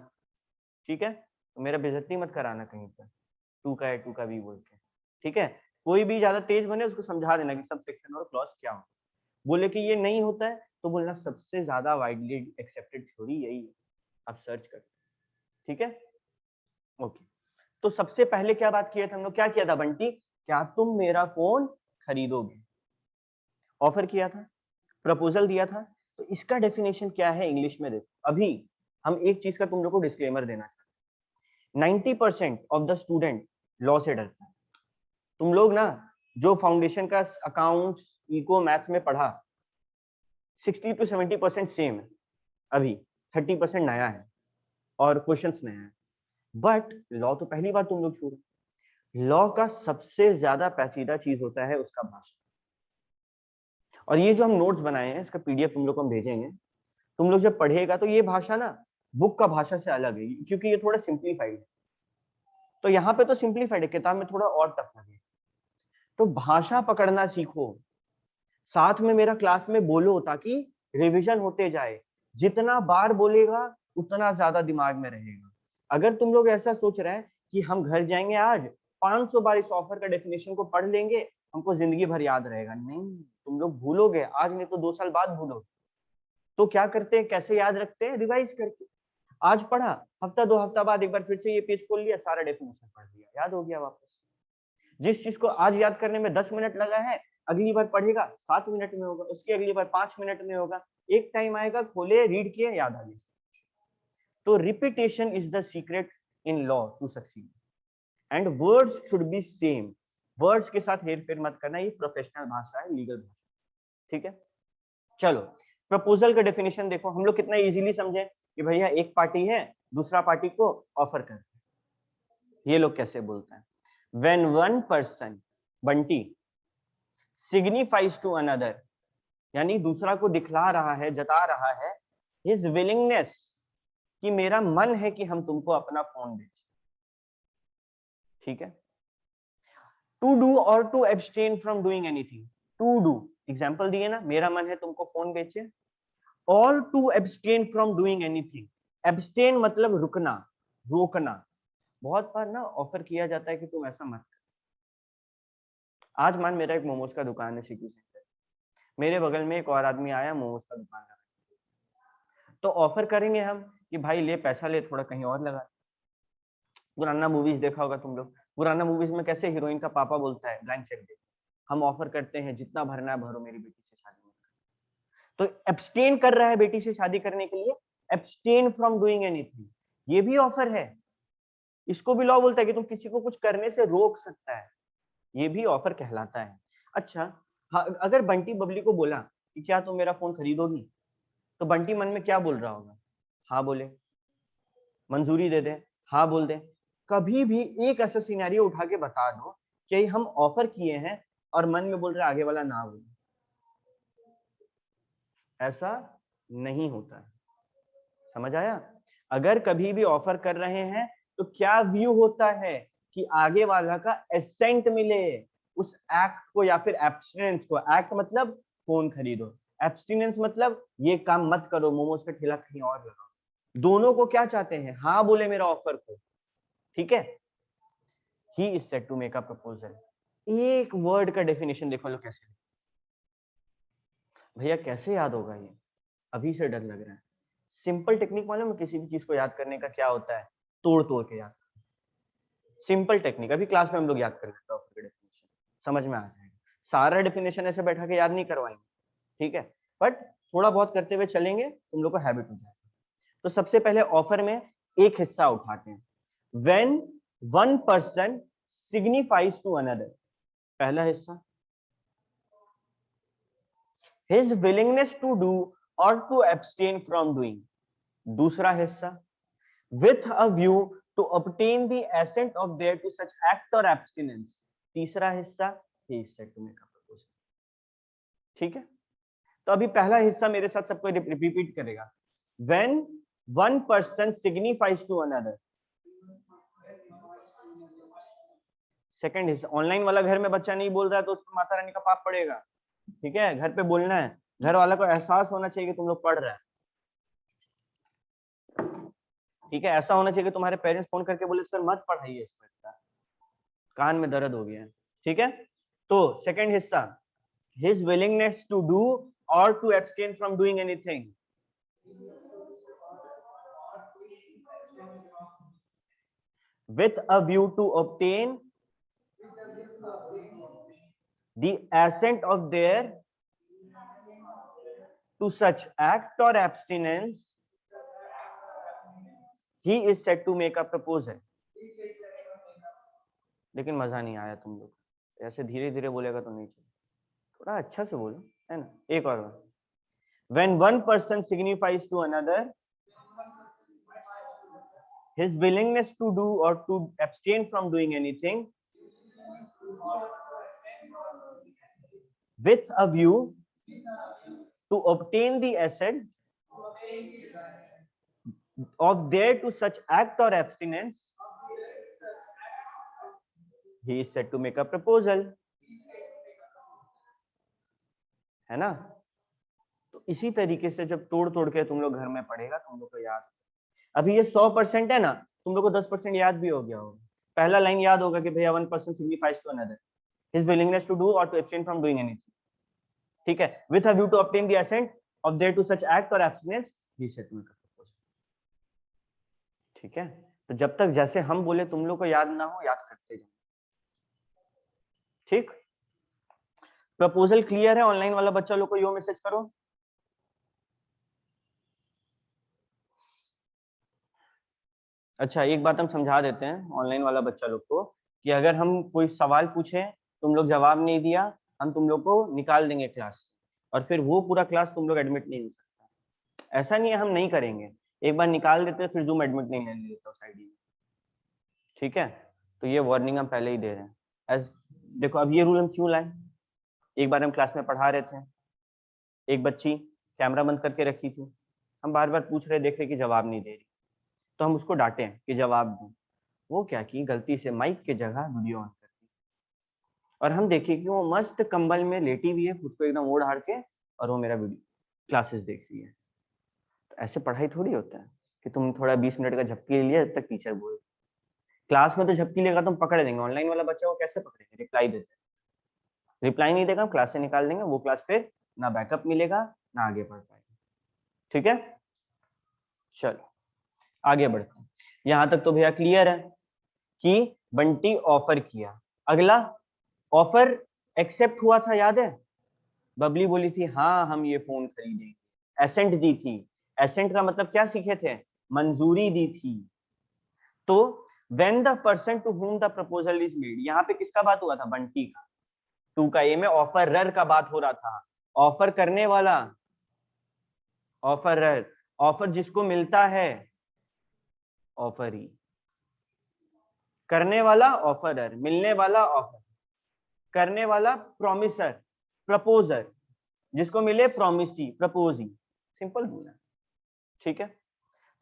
S1: ठीक है, तो मेरा बेइज्जती मत कराना कहीं पर 2 का ए 2 का बी बोल के। ठीक है, कोई भी ज्यादा तेज बने उसको समझा देना कि सब सेक्शन और क्लॉज क्या होता है। बोले कि ये नहीं होता है तो बोलना सबसे ज्यादा वाइडली एक्सेप्टेड थ्योरी यही है। आप सर्च कर, ठीक है, ओके। तो सबसे पहले क्या बात किया था हम लोग, क्या किया था बंटी, क्या तुम मेरा फोन खरीदोगे, ऑफर किया था, प्रपोजल दिया था। तो इसका डेफिनेशन क्या है इंग्लिश में देखो। अभी हम एक चीज का तुम लोग को डिस्क्लेमर देना चाहते हैं, 90% ऑफ द स्टूडेंट लॉ से डरता है। तुम लोग ना जो फाउंडेशन का अकाउंट्स इको मैथ में पढ़ा 60 to 70% सेम है, अभी 30% नया है और क्वेश्चंस नया है। बट लॉ तो पहली बार तुम लोग छू, लॉ का सबसे ज्यादा पेचीदा चीज होता है उसका भाषा। और ये जो हम नोट्स बनाए हैं इसका पीडीएफ तुम लोग को हम भेजेंगे, तुम लोग जब पढ़ेगा तो ये भाषा ना बुक का भाषा से अलग है, क्योंकि ये थोड़ा सिंप्लीफाइड है। तो यहाँ पे तो सिंप्लीफाइड है, किताब में थोड़ा और टफ लगे। तो भाषा पकड़ना सीखो, साथ में मेरा क्लास में बोलो ताकि रिवीजन होते जाए। जितना बार बोलेगा उतना ज्यादा दिमाग में रहेगा। अगर तुम लोग ऐसा सोच रहे हैं कि हम घर जाएंगे आज 500 बार इस ऑफर का डेफिनेशन को पढ़ लेंगे, हमको जिंदगी भर याद रहेगा, नहीं, तुम लोग भूलोगे आज नहीं तो 2 साल बाद भूलोगे। तो क्या करते हैं, कैसे याद रखते हैं, रिवाइज करके। आज पढ़ा, हफ्ता 2 हफ्ता बाद एक बार फिर से ये पेज खोल लिया, सारा डेफिनेशन पढ़ लिया, याद हो गया वापस। जिस चीज को आज याद करने में 10 मिनट लगा है, अगली बार पढ़ेगा 7 मिनट में होगा, उसकी अगली बार 5 मिनट में होगा। एक टाइम आएगा, खोले, रीड किए, याद आ गया। तो repetition is the secret in law to succeed, and words should be same. Words के साथ हेर फेर मत करना, ये प्रोफेशनल भाषा है, लीगल भाषा, ठीक है। चलो प्रपोजल का डेफिनेशन देखो, हम लोग कितना इजीली समझे कि भैया एक पार्टी है, दूसरा पार्टी को ऑफर करते हैं। ये लोग कैसे बोलते हैं, when one person, Bunty, signifies to another, यानी दूसरा को दिखला रहा है, जता रहा है, हिज विलिंगनेस, कि मेरा मन है कि हम तुमको अपना फोन बेचें, ठीक है। टू डू और to abstain from doing anything, to do example दिए ना, मेरा मन है तुमको फोन बेचे, और to abstain from doing anything. Abstain मतलब रुकना, रोकना। बहुत बार ना ऑफर किया जाता है कि तुम ऐसा मत कर। आज मान मेरा एक मोमोज का दुकान है सिटी सेंटर, मेरे बगल में एक और आदमी आया मोमोज का दुकान लगा, तो ऑफर करेंगे हम कि भाई ले पैसा ले, थोड़ा कहीं और लगा। पुराना मूवीज देखा होगा तुम लोग, पुराना मूवीज में कैसे हीरोइन का पापा बोलता है ब्लैंक चेक दे, हम ऑफर करते हैं जितना भरना है भरो, मेरी बेटी से शादी मत कर। तो एब्सटेन कर रहा है बेटी से शादी करने के लिए, एब्सटेन फ्रॉम डूइंग एनीथिंग, ये भी ऑफर है। इसको भी लॉ बोलता है कि तुम किसी को कुछ करने से रोक सकता है, ये भी ऑफर कहलाता है। अच्छा, अगर बंटी बबली को बोला कि क्या तुम मेरा फोन खरीदोगी, तो बंटी मन में क्या बोल रहा होगा, हाँ बोले, मंजूरी दे दे, हाँ बोल दे। कभी भी एक ऐसा सिनेरियो उठा के बता दो कि हम ऑफर किए हैं और मन में बोल रहे आगे वाला ना बोले, ऐसा नहीं होता है, समझ आया। अगर कभी भी ऑफर कर रहे हैं तो क्या व्यू होता है कि आगे वाला का एसेंट मिले उस एक्ट को या फिर एब्सटिनेंस को। एक्ट मतलब फोन खरीदो, एब्सटिनेंस मतलब ये काम मत करो, मोमोज का ठेला कहीं और लगाओ। दोनों को क्या चाहते हैं, हाँ बोले मेरा ऑफर को, ठीक है। He is set to make a proposal. एक वर्ड का डेफिनेशन देखो लो कैसे, भैया कैसे याद होगा ये, अभी से डर लग रहा है। सिंपल टेक्निक मालूम है किसी भी चीज को याद करने का क्या होता है, तोड़ तोड़ के याद करना। सिंपल टेक्निक अभी क्लास में हम लोग याद कर लेते हैं, ऑफर का डेफिनेशन समझ में आ जाएगा। सारा डेफिनेशन ऐसे बैठा के याद नहीं करवाएंगे, ठीक है, बट थोड़ा बहुत करते हुए चलेंगे, तुम लोग को हैबिट हो जाएगा। तो सबसे पहले ऑफर में एक हिस्सा उठाते हैं, when one person signifies to another, पहला हिस्सा, his willingness to do or to abstain from doing, दूसरा हिस्सा, with a view to obtain the assent of there to such act or abstinence, तीसरा हिस्सा, he is said to make a proposal, ठीक है। तो अभी पहला हिस्सा मेरे साथ सबको रिपीट करेगा, when one person signifies to another। Second हिस्सा, ऑनलाइन वाला घर में बच्चा नहीं बोल रहा है तो उसको माता रानी का पाप पड़ेगा, ठीक है, घर पे बोलना है, घर वाला को एहसास होना चाहिए कि तुम लोग पढ़ रहे हैं, ठीक है। ऐसा होना चाहिए कि तुम्हारे पेरेंट्स फोन करके बोले सर मत पढ़ाइए इसको, इतना कान में दर्द हो गया है, ठीक है। तो सेकंड हिस्सा, हिज विलिंगनेस टू डू और to abstain from doing anything, with a view to obtain the assent of their to such act or abstinence, he is said to make a proposal. लेकिन मजा नहीं आया तुम लोग, ऐसे धीरे धीरे बोलेगा तो नहीं चलेगा, थोड़ा अच्छा से बोलो, है ना। एक और बार, when one person signifies to another his willingness to do or to abstain from doing anything with a view to obtain the assent of their to such act or abstinence, he is said to make a proposal, है ना। तो इसी तरीके से जब तोड़ तोड़ के तुम लोग घर में पढ़ेगा, तुम लोग को याद, अभी ये 100% है ना, तुम लोग को 10% याद भी हो गया होगा। पहला लाइन याद होगा कि भैया one person signifies to another his willingness to do और to abstain from doing anything, ठीक है, with a view to obtain the assent of there to such act or abstinence, he said to propose, ठीक है। तो जब तक जैसे हम बोले तुम लोग को याद ना हो, याद करते जाओ, ठीक। प्रपोजल क्लियर है? ऑनलाइन वाला बच्चा लोग को यो मैसेज करो। अच्छा, एक बात हम समझा देते हैं ऑनलाइन वाला बच्चा लोग को कि अगर हम कोई सवाल पूछे, तुम लोग जवाब नहीं दिया, हम तुम लोग को निकाल देंगे क्लास, और फिर वो पूरा क्लास तुम लोग एडमिट नहीं हो सकता। ऐसा नहीं है हम नहीं करेंगे, एक बार निकाल देते फिर जूम एडमिट नहीं लेने देता उस आईडी में, ठीक है। तो ये वार्निंग हम पहले ही दे रहे हैं। देखो अब ये रूल हम क्यों लाए, एक बार हम क्लास में पढ़ा रहे थे, एक बच्ची कैमरा बंद करके रखी थी, हम बार बार पूछ रहे, देख रहे कि जवाब नहीं दे रही, तो हम उसको डांटे कि जवाब दो। वो क्या की, गलती से माइक के जगह वीडियो ऑन कर दी, और हम देखे कि वो मस्त कंबल में लेटी हुई है, खुद को एकदम ओढ़ हाड़ के, और वो मेरा वीडियो क्लासेस देख रही है। तो ऐसे पढ़ाई थोड़ी होता है कि तुम थोड़ा 20 मिनट का झपकी ले लिया, जब तक टीचर बोले। क्लास में तो झपकी लेगा तुम पकड़ देंगे, ऑनलाइन वाला बच्चा वो कैसे पकड़ेंगे, रिप्लाई देते, रिप्लाई नहीं देगा, क्लास से निकाल देंगे, वो क्लास फिर ना बैकअप मिलेगा ना आगे बढ़ पाएगा, ठीक है। चलो आगे बढ़ते हैं। यहां तक तो भैया क्लियर है कि बंटी ऑफर किया, अगला ऑफर एक्सेप्ट हुआ था, याद है, बबली बोली थी हाँ हम ये फोन खरीदेंगे, एसेंट दी थी। एसेंट का मतलब क्या सीखे थे, मंजूरी दी थी। तो when the person to whom the proposal is made, यहाँ पे किसका बात हुआ था, बंटी का। 2 का ए में ऑफरर का बात हो रहा था, ऑफर करने वाला ऑफरर, ऑफर जिसको मिलता है ऑफरी, करने वाला ऑफरर, मिलने वाला ऑफर, करने वाला प्रॉमिसर, प्रपोजर, जिसको मिले प्रॉमिसी, प्रपोजी, सिंपल बोला, ठीक है।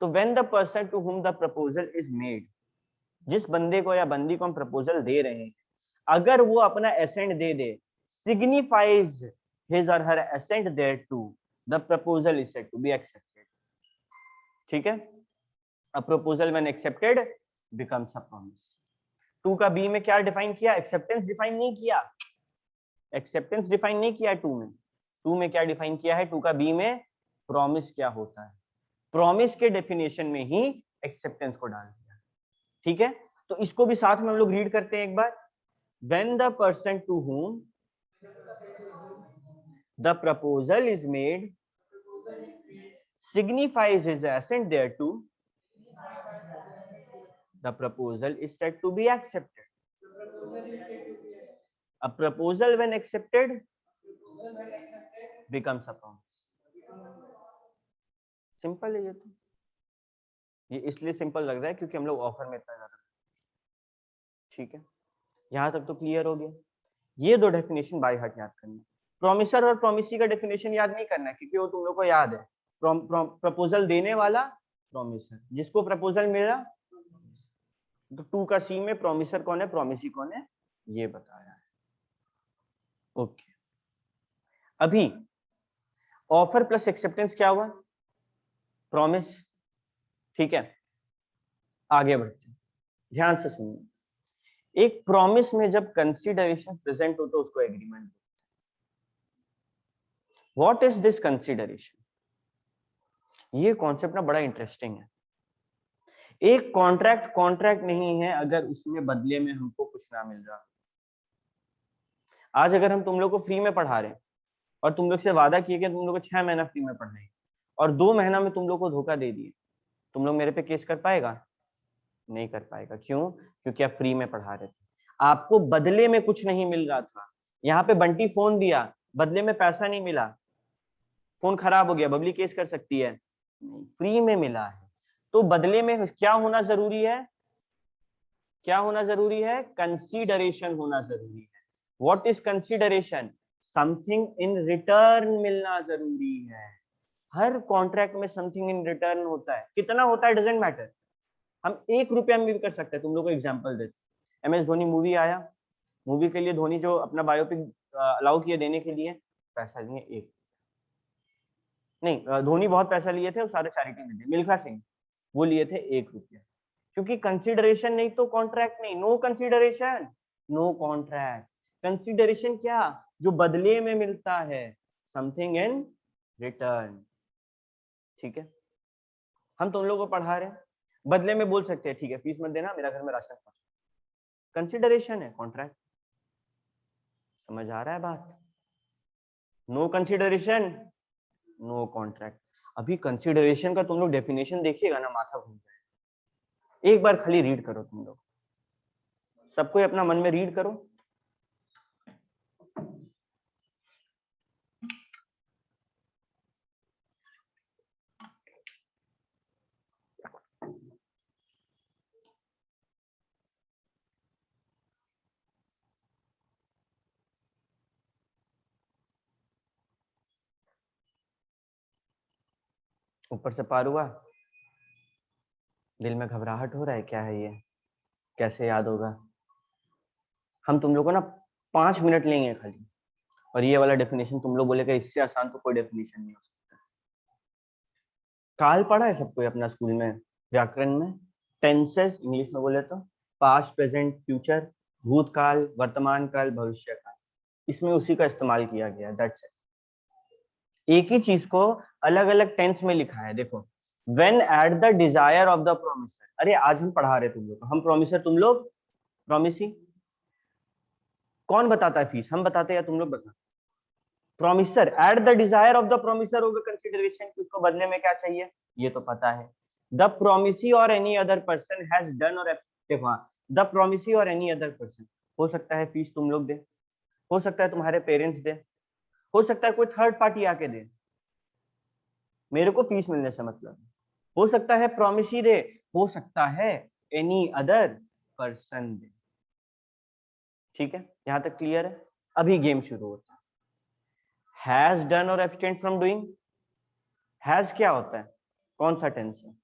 S1: तो when the person to whom the proposal is made, जिस बंदे को या बंदी को हम प्रपोजल दे रहे हैं, अगर वो अपना एसेंट दे दे, signifies his or her assent thereto, the proposal is said to be accepted, ठीक है। A proposal when accepted becomes a promise. 2 का बी में क्या डिफाइन किया, एक्सेप्टेंस डिफाइन नहीं किया, एक्सेप्टेंस डिफाइन नहीं किया 2 में। 2 में क्या डिफाइन किया है, 2 का बी में प्रॉमिस क्या होता है, प्रॉमिस के डेफिनेशन में ही एक्सेप्टेंस को डाल दिया, ठीक है। तो इसको भी साथ में हम लोग रीड करते हैं एक बार। When the person to whom the proposal is made signifies his assent thereto, the proposal is said to be accepted. A proposal when accepted becomes a promise. Simple है ये तो, ये इसलिए सिंपल लग रहा है क्योंकि हम लोग ऑफर में इतना ज्यादा, ठीक है। यहां तक तो क्लियर हो गया। ये 2 डेफिनेशन बाय हार्ट याद करना, प्रॉमिसर और प्रॉमिसी का डेफिनेशन याद नहीं करना है क्योंकि वो तुम लोग को याद है, प्रपोजल देने वाला प्रॉमिसर, जिसको प्रपोजल मिला। तो 2 का सी में प्रॉमिसर कौन है, प्रॉमिसी कौन है, ये बताया है, ओके। अभी ऑफर प्लस एक्सेप्टेंस क्या हुआ, प्रॉमिस, ठीक है। आगे बढ़ते हैं, ध्यान से सुनिए। एक प्रॉमिस में जब कंसीडरेशन प्रेजेंट हो तो उसको agreement, what is this consideration, ये कॉन्सेप्ट ना बड़ा इंटरेस्टिंग है। एक कॉन्ट्रैक्ट कॉन्ट्रैक्ट नहीं है अगर उसमें बदले में हमको कुछ ना मिल रहा। आज अगर हम तुम लोग को फ्री में पढ़ा रहे हैं और तुम लोग से वादा किए कि तुम लोग को 6 महीना फ्री में पढ़ाएंगे और 2 महीना में तुम लोग को धोखा दे दिए, तुम लोग मेरे पे केस कर पाएगा? नहीं कर पाएगा। क्यों? क्योंकि आप फ्री में पढ़ा रहे थे, आपको बदले में कुछ नहीं मिल रहा था। यहाँ पे बंटी फोन दिया, बदले में पैसा नहीं मिला, फोन खराब हो गया, बबली केस कर सकती है? नहीं, फ्री में मिला है। तो बदले में क्या होना जरूरी है? क्या होना जरूरी है? कंसीडरेशन होना जरूरी है। What is consideration? Something in return मिलना जरूरी है। हर कॉन्ट्रैक्ट में समथिंग इन रिटर्न होता है। कितना होता है डजंट मैटर, हम 1 रुपया में भी कर सकते हैं। तुम लोग को एग्जांपल देते, MS धोनी मूवी आया, मूवी के लिए धोनी जो अपना बायोपिक अलाउ किए देने के लिए, पैसा लिए 1 नहीं, धोनी बहुत पैसा लिए थे, वो सारे चैरिटी में दिए। मिल्खा सिंह वो लिए थे 1 रुपया, क्योंकि कंसीडरेशन नहीं तो कॉन्ट्रैक्ट नहीं। No consideration no contract. Consideration क्या? जो बदले में मिलता है, समथिंग इन रिटर्न। ठीक है, हम तुम लोगों को पढ़ा रहे हैं, बदले में बोल सकते हैं ठीक है फीस मत देना, मेरा घर में राशन पहुंचा। कंसीडरेशन है, कॉन्ट्रैक्ट। समझ आ रहा है बात? No consideration no contract. अभी कंसीडरेशन का तुम लोग डेफिनेशन देखिएगा ना, माथा घूम जाए। एक बार खाली रीड करो, तुम लोग सबको अपना मन में रीड करो। ऊपर से पार हुआ, दिल में घबराहट हो रहा है, क्या है ये, कैसे याद होगा? हम तुम लोग को ना 5 मिनट लेंगे खाली, और ये वाला डेफिनेशन तुम लोग बोलेगा इससे आसान तो कोई डेफिनेशन नहीं हो सकता। काल पढ़ा है सबको अपना स्कूल में, व्याकरण में। टेंसेस इंग्लिश में बोले तो पास्ट, प्रेजेंट, फ्यूचर, भूतकाल, वर्तमान काल, भविष्य काल, इसमें उसी का इस्तेमाल किया गया है। That's it. एक ही चीज को अलग अलग टेंस में लिखा है। देखो, when at the desire of the promisor. अरे आज हम पढ़ा रहे तुम लोग को, हम प्रोमिसर तुम लोग प्रोमिसी। कौन बताता है फीस, हम बताते हैं या तुम लोग बताते? Promisor. At the desire of the promisor होगा कंसीडरेशन, कि उसको बदले में क्या चाहिए, ये तो पता है। द प्रोमिसी और any other person has done और देखो, द प्रोमिसी और एनी अदर पर्सन, हो सकता है फीस तुम लोग दे, हो सकता है तुम्हारे पेरेंट्स दे, हो सकता है कोई थर्ड पार्टी आके दे, मेरे को फीस मिलने से मतलब। हो सकता है प्रोमिसी दे, हो सकता है एनी अदर पर्सन दे। ठीक है, यहां तक क्लियर है? अभी गेम शुरू होता है। हैज डन और एब्सटेन फ्रॉम डूइंग। हैज क्या होता है, कौन सा टेंस है?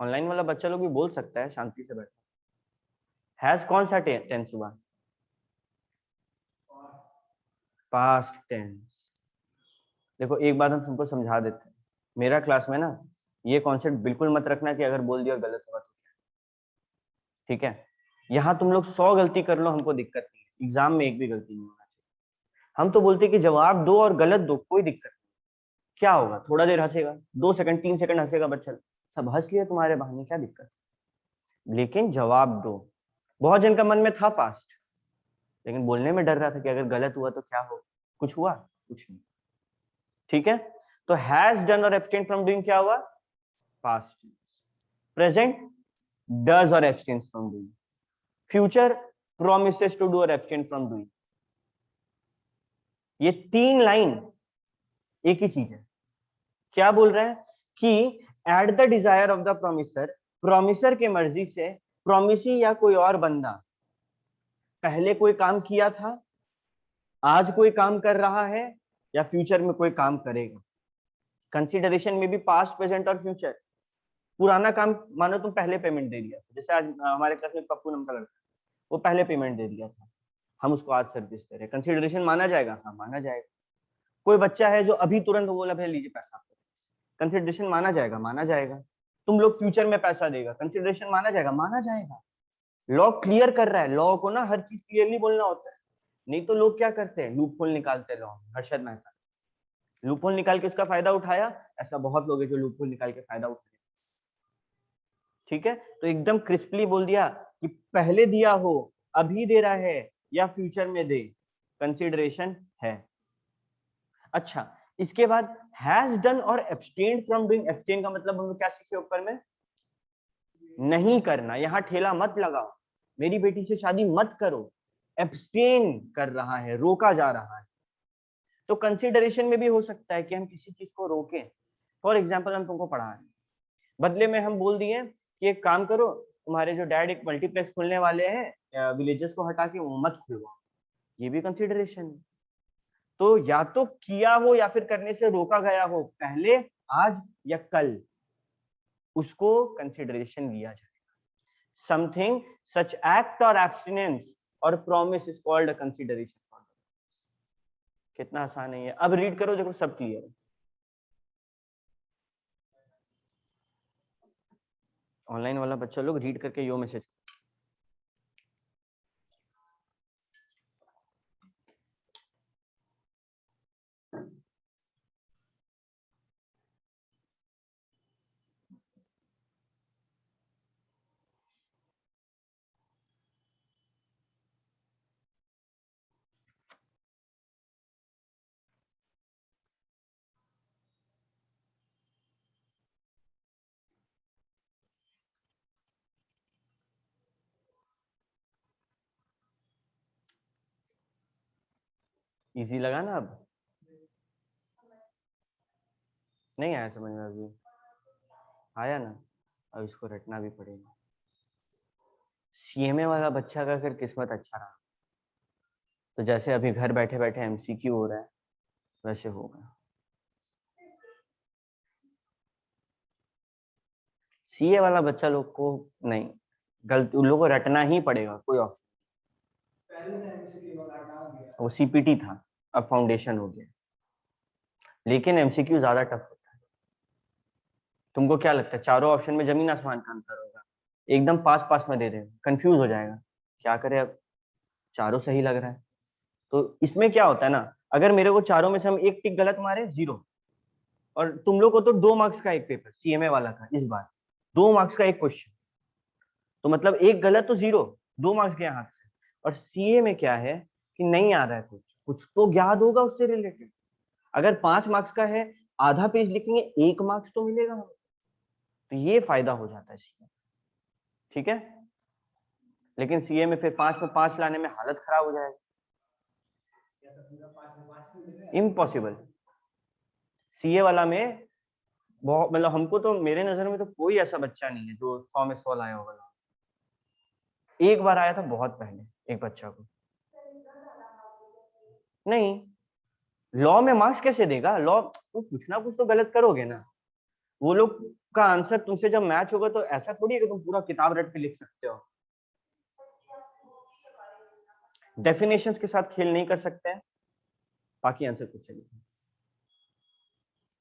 S1: ऑनलाइन वाला बच्चा लोग भी बोल सकता है, शांति से बैठा। हैज कौन सा टेंस हुआ? Past tense. देखो एक बात हम तुमको समझा देते हैं, मेरा क्लास में ना ये कॉन्सेप्ट बिल्कुल मत रखना कि अगर बोल दिया गलत हुआ तो क्या। ठीक है, यहाँ तुम लोग 100 गलती कर लो, हमको दिक्कत नहीं है, एग्जाम में एक भी गलती नहीं होना चाहिए। हम तो बोलते कि जवाब दो और गलत दो, कोई दिक्कत नहीं। क्या होगा, थोड़ा देर हंसेगा, 2 सेकंड 3 सेकंड हंसेगा बच्चा, सब हंस लिया तुम्हारे बहाने, क्या दिक्कत? लेकिन जवाब दो। बहुत जन का मन में था पास्ट, लेकिन बोलने में डर रहा था कि अगर गलत हुआ तो क्या हो। कुछ हुआ? कुछ नहीं। ठीक है, तो हैज डन और एब्सटेन फ्रॉम डूइंग क्या हुआ? पास्ट। प्रेजेंट डज और abstains from doing. Future promises to do or abstain from doing। ये 3 लाइन एक ही चीज है। क्या बोल रहे हैं कि at the desire of the promisor, promisor के मर्जी से प्रोमिसी या कोई और बंदा पहले कोई काम किया था, आज कोई काम कर रहा है, या फ्यूचर में कोई काम करेगा। कंसिडरेशन में भी पास्ट, प्रेजेंट और फ्यूचर। पुराना काम मानो तुम पहले पेमेंट दे दिया, जैसे आज हमारे क्लास में पप्पू नाम का लड़का, वो पहले पेमेंट दे दिया था, हम उसको आज सर्विस दे रहे हैं, कंसिडरेशन माना जाएगा? हाँ माना जाएगा। कोई बच्चा है जो अभी तुरंत बोला भाई लीजिए पैसा आपको, कंसिडरेशन माना जाएगा? माना जाएगा। तुम लोग फ्यूचर में पैसा देगा, कंसिडरेशन माना जाएगा? माना जाएगा। लॉ क्लियर कर रहा है, लॉ को ना हर चीज क्लियरली बोलना होता है, नहीं तो लोग क्या करते हैं, लूप होल निकालते। Law Harshad Mehta loop hole निकाल के उसका फायदा उठाया, ऐसा बहुत लोग हैं जो लूप होल निकाल के फायदा उठाए। ठीक है, तो एकदम क्रिस्पली बोल दिया कि पहले दिया हो, अभी दे रहा है या फ्यूचर में दे, कंसिडरेशन है। अच्छा, इसके बाद हैज डन और एब्सटेन्ड फ्रॉम डूइंग। एब्सटेन का मतलब हम लोग क्या सीखे ऊपर में, नहीं करना, यहां ठेला मत लगाओ, मेरी बेटी से शादी मत करो, एब्सटेन कर रहा है, रोका जा रहा है। तो कंसिडरेशन में भी हो सकता है कि हम किसी चीज को रोकें। फॉर एग्जाम्पल हम तुमको पढ़ा रहे हैं, बदले में हम बोल दिए कि एक काम करो, तुम्हारे जो डैड एक मल्टीप्लेक्स खोलने वाले हैं, विलेजेस को हटा के वो मत खुलवाओ, ये भी कंसिडरेशन है। तो या तो किया हो या फिर करने से रोका गया हो, पहले, आज या कल, उसको कंसिडरेशन लिया जाए। समथिंग सच एक्ट और एब्सटिनेंस और promise is called a consideration. कितना आसान है ये, अब रीड करो, देखो सब क्लियर है। ऑनलाइन वाला बच्चा लोग रीड करके यो मैसेज। इजी लगा ना? अब नहीं आया समझ में? अभी आया ना? अब इसको रटना भी पड़ेगा। सीएमए वाला बच्चा का फिर किस्मत अच्छा रहा, तो जैसे अभी घर बैठे बैठे एमसीक्यू हो रहा है वैसे होगा। सीए वाला बच्चा लोग को नहीं, गलती उन लोगों को रटना ही पड़ेगा, कोई ऑप्शन। वो सीपीटी था, अब फाउंडेशन हो गया, लेकिन एमसीक्यू ज्यादा टफ होता है। तुमको क्या लगता है चारों ऑप्शन में जमीन आसमान का अंतर होगा? एकदम पास पास में दे रहे हो, कंफ्यूज हो जाएगा, क्या करे अब, चारों सही लग रहा है। तो इसमें क्या होता है ना, अगर मेरे को चारों में से हम एक टिक गलत मारे, 0, और तुम लोग को तो 2 मार्क्स का एक पेपर सीएमए वाला का, इस बार 2 मार्क्स का एक क्वेश्चन, तो मतलब एक गलत तो 0, 2 मार्क्स गया हाथ से। और सीए में क्या है कि नहीं आ रहा है, कुछ कुछ तो याद होगा उससे रिलेटेड। अगर 5 मार्क्स का है, आधा पेज लिखेंगे, 1 मार्क्स तो मिलेगा, तो ये फायदा हो जाता है सीए। ठीक है, लेकिन सीए में फिर 5 में 5 लाने में हालत खराब हो जाएगी, इम्पॉसिबल। सीए वाला में बहुत, मतलब हमको तो, मेरे नजर में तो कोई ऐसा बच्चा नहीं है जो 100 में 100 लाया होगा। एक बार आया था बहुत पहले एक बच्चा को, नहीं, लॉ में मार्क्स कैसे देगा? लॉ तो कुछ ना कुछ तो गलत करोगे ना, वो लोग का आंसर तुमसे जब मैच होगा तो ऐसा थोड़ी है कि तुम पूरा किताब रट के लिख सकते हो। डेफिनेशंस के साथ खेल नहीं कर सकते हैं, बाकी आंसर खुद से लिखो।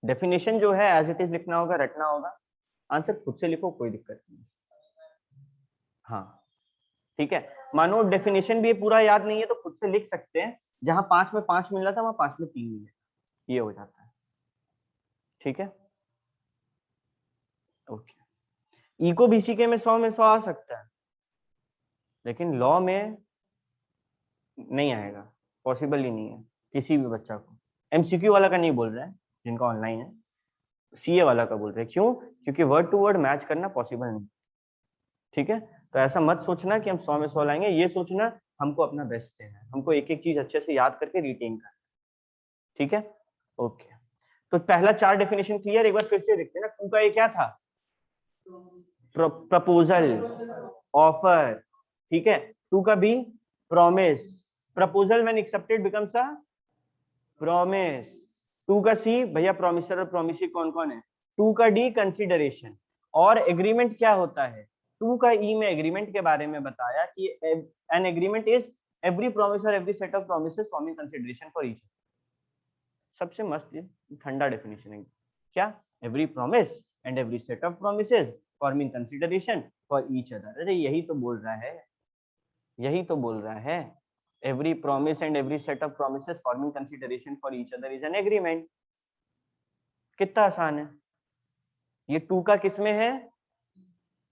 S1: डेफिनेशन जो है एज इट इज लिखना होगा, रटना होगा, आंसर खुद से लिखो, कोई दिक्कत नहीं। हाँ ठीक है, मानो डेफिनेशन भी पूरा याद नहीं है तो खुद से लिख सकते हैं, जहां 5 में 5 मिल रहा था वहां 5 में 3 मिले, ये हो जाता है। ठीक है, ओके। इको बीसीके में 100 में 100 आ सकता है, लेकिन लॉ में नहीं आएगा, पॉसिबल ही नहीं है किसी भी बच्चा को। एमसीक्यू वाला का नहीं बोल रहे हैं, जिनका ऑनलाइन है, सीए वाला का बोल रहे हैं। क्यों? क्योंकि वर्ड टू वर्ड मैच करना पॉसिबल नहीं। ठीक है, तो ऐसा मत सोचना कि हम 100 में 100 लाएंगे, ये सोचना हमको अपना बेस्ट देना है, हमको एक एक चीज अच्छे से याद करके रिटेन करना। ठीक है, ओके। तो पहला 4 डेफिनेशन क्लियर, एक बार फिर से देखते हैं ना। टू का ये क्या था? Proposal, offer. ठीक है, टू का B promise, proposal when accepted becomes a promise. Two का सी, भैया प्रॉमिसर और प्रॉमिसी कौन कौन है? टू का डी कंसीडरेशन। और एग्रीमेंट क्या होता है? टू का ई में एग्रीमेंट के बारे में बताया कि an agreement is every promise or every set of promises forming consideration for each. सबसे मस्त ठंडा डेफिनेशन है क्या? Every promise and every set of promises forming consideration for each other. अरे यही तो बोल रहा है, यही तो बोल रहा है, every promise and every set of promises forming consideration for each other is an agreement. कितना आसान है ये। टू का किसमें है?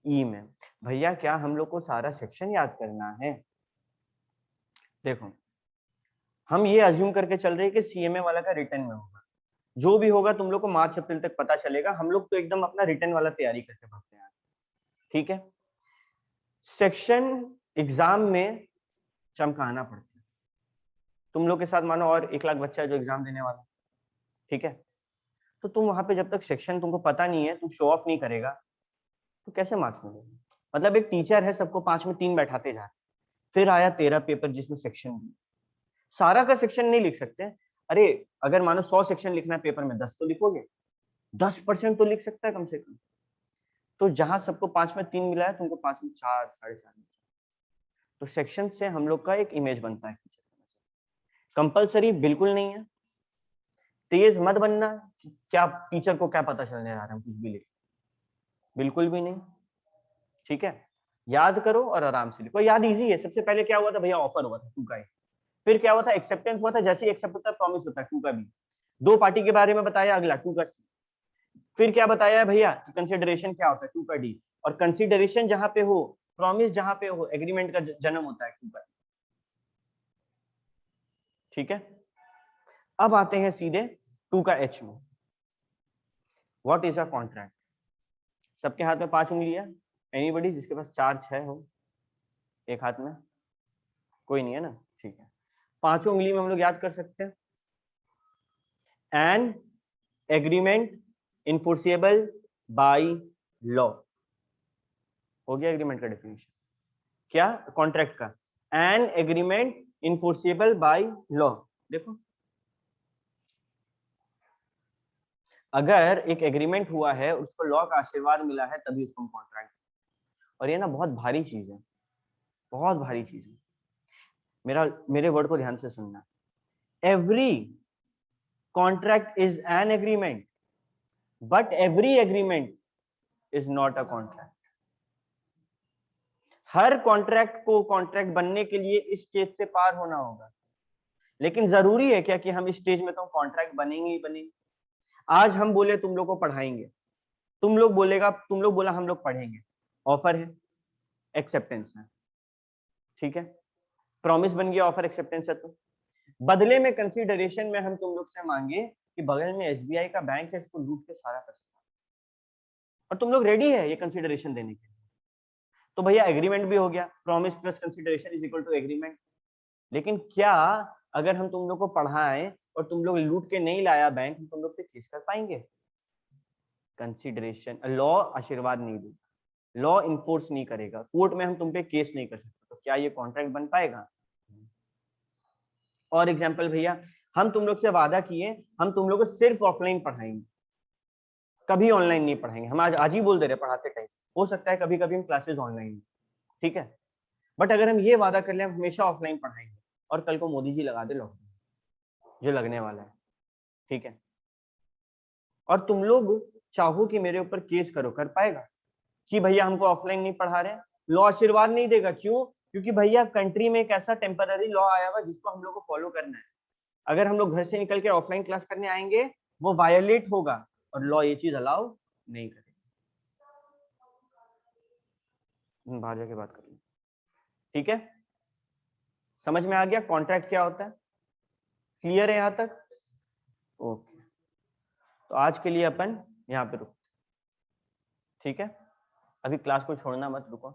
S1: ई में। भैया क्या हम लोग को सारा सेक्शन याद करना है? देखो हम ये अज्यूम करके चल रहे हैं कि सीएमए वाला का रिटर्न में होगा, जो भी होगा तुम लोग को मार्च अप्रैल तक पता चलेगा। हम लोग तो एकदम अपना रिटर्न वाला तैयारी करके भागते हैं, ठीक है। सेक्शन एग्जाम में चमकाना पड़ता है। तुम लोग के साथ मानो और 1 लाख बच्चा है जो एग्जाम देने वाला, ठीक है। तो तुम वहां पे जब तक सेक्शन तुमको पता नहीं है, तुम शो ऑफ नहीं करेगा, तो कैसे मार्क्स मिलेंगे? मतलब एक टीचर है, सबको 5 में 3 बैठाते जा रहे, फिर आया तेरा पेपर जिसमें सेक्शन भी, सारा का सेक्शन नहीं लिख सकते। अरे अगर मानो 100 सेक्शन लिखना है पेपर में, 10 तो लिखोगे, 10% तो लिख सकता है कम से कम। तो जहां सबको 5 में 3 मिला है, तुमको 5 में 4, 4.5। तो सेक्शन से हम लोग का एक इमेज बनता है। कंपलसरी बिल्कुल नहीं है, तेज मत बनना कि क्या टीचर को क्या पता चलने आ रहा है कुछ भी लिख, बिल्कुल भी नहीं, ठीक है। याद करो और आराम से लिखो। याद इजी है। सबसे पहले क्या हुआ था भैया? ऑफर हुआ था 2 का, फिर क्या हुआ था? एक्सेप्टेंस हुआ था। जैसे ही एक्सेप्ट होता है प्रॉमिस होता है 2 का भी। 2 पार्टी के बारे में बताया, अगला 2 का सी। फिर क्या बताया है भैया? कंसिडरेशन क्या होता है? 2 का डी। और कंसिडरेशन जहां पे हो, प्रॉमिस जहां पे हो, एग्रीमेंट का जन्म होता है 2 का, ठीक है। अब आते हैं सीधे 2 का एच में। What is a contract? सबके हाथ में 5 उंगलियां, एनीबॉडी जिसके पास 4, 6 हो एक हाथ में? कोई नहीं है ना, ठीक है। 5 उंगली में हम लोग याद कर सकते हैं। An agreement enforceable by law, हो गया एग्रीमेंट का डेफिनेशन। क्या? कॉन्ट्रैक्ट का an agreement enforceable by law. देखो अगर एक एग्रीमेंट हुआ है, उसको लॉ का आशीर्वाद मिला है, तभी उसको कॉन्ट्रैक्ट। और ये ना बहुत भारी चीज है, बहुत भारी चीज है। मेरे वर्ड को ध्यान से सुनना। Every contract is an agreement, but every agreement is not a contract. Her contract को कॉन्ट्रैक्ट बनने के लिए इस स्टेज से पार होना होगा। लेकिन जरूरी है क्या कि हम इस स्टेज में तो कॉन्ट्रैक्ट बनेंगे ही बनेंगे? आज हम बोले तुम लोग को पढ़ाएंगे, तुम लोग बोला हम लोग पढ़ेंगे, ऑफर है, एक्सेप्टेंस है, ठीक है। प्रॉमिस बन गया, ऑफर एक्सेप्टेंस है। तो बदले में कंसीडरेशन में हम तुम लोग से मांगे कि बगल में एसबीआई का बैंक है, इसको लूट के सारा कर सकते, और तुम लोग रेडी है ये कंसीडरेशन देने के लिए। तो भैया एग्रीमेंट भी हो गया, promise plus consideration is equal to agreement. लेकिन क्या अगर हम तुम लोग को पढ़ाएं और तुम लोग लूट के नहीं लाया बैंक, तुम लोग पे केस कर पाएंगे? कंसीडरेशन लॉ आशीर्वाद नहीं देगा, लॉ इन्फोर्स नहीं करेगा, कोर्ट में हम तुम पे केस नहीं कर सकते, तो क्या ये कॉन्ट्रैक्ट बन पाएगा? और एग्जांपल भैया, हम तुम लोग से वादा किए हम तुम लोग को सिर्फ ऑफलाइन पढ़ाएंगे, कभी ऑनलाइन नहीं पढ़ाएंगे। हम आज ही बोल दे रहे पढ़ाते टाइम, हो सकता है कभी कभी हम क्लासेस ऑनलाइन, ठीक है। बट अगर हम ये वादा कर ले हम हमेशा ऑफलाइन पढ़ाएंगे, और कल को मोदी जी लगा दे लॉकडाउन, जो लगने वाला है, ठीक है, और तुम लोग चाहो कि मेरे ऊपर केस करो, कर पाएगा कि भैया हमको ऑफलाइन नहीं पढ़ा रहे? लॉ आशीर्वाद नहीं देगा। क्यों? क्योंकि भैया कंट्री में एक ऐसा टेम्पररी लॉ आया हुआ जिसको हम लोग को फॉलो करना है। अगर हम लोग घर से निकल के ऑफलाइन क्लास करने आएंगे, वो वायोलेट होगा, और लॉ ये चीज अलाउ नहीं करेगा। बाहर जाके बात कर लो, ठीक है। समझ में आ गया कॉन्ट्रैक्ट क्या होता है? क्लियर है यहां तक? ओके, तो आज के लिए अपन यहाँ पे रुकते, ठीक है। अभी क्लास को छोड़ना मत, रुको।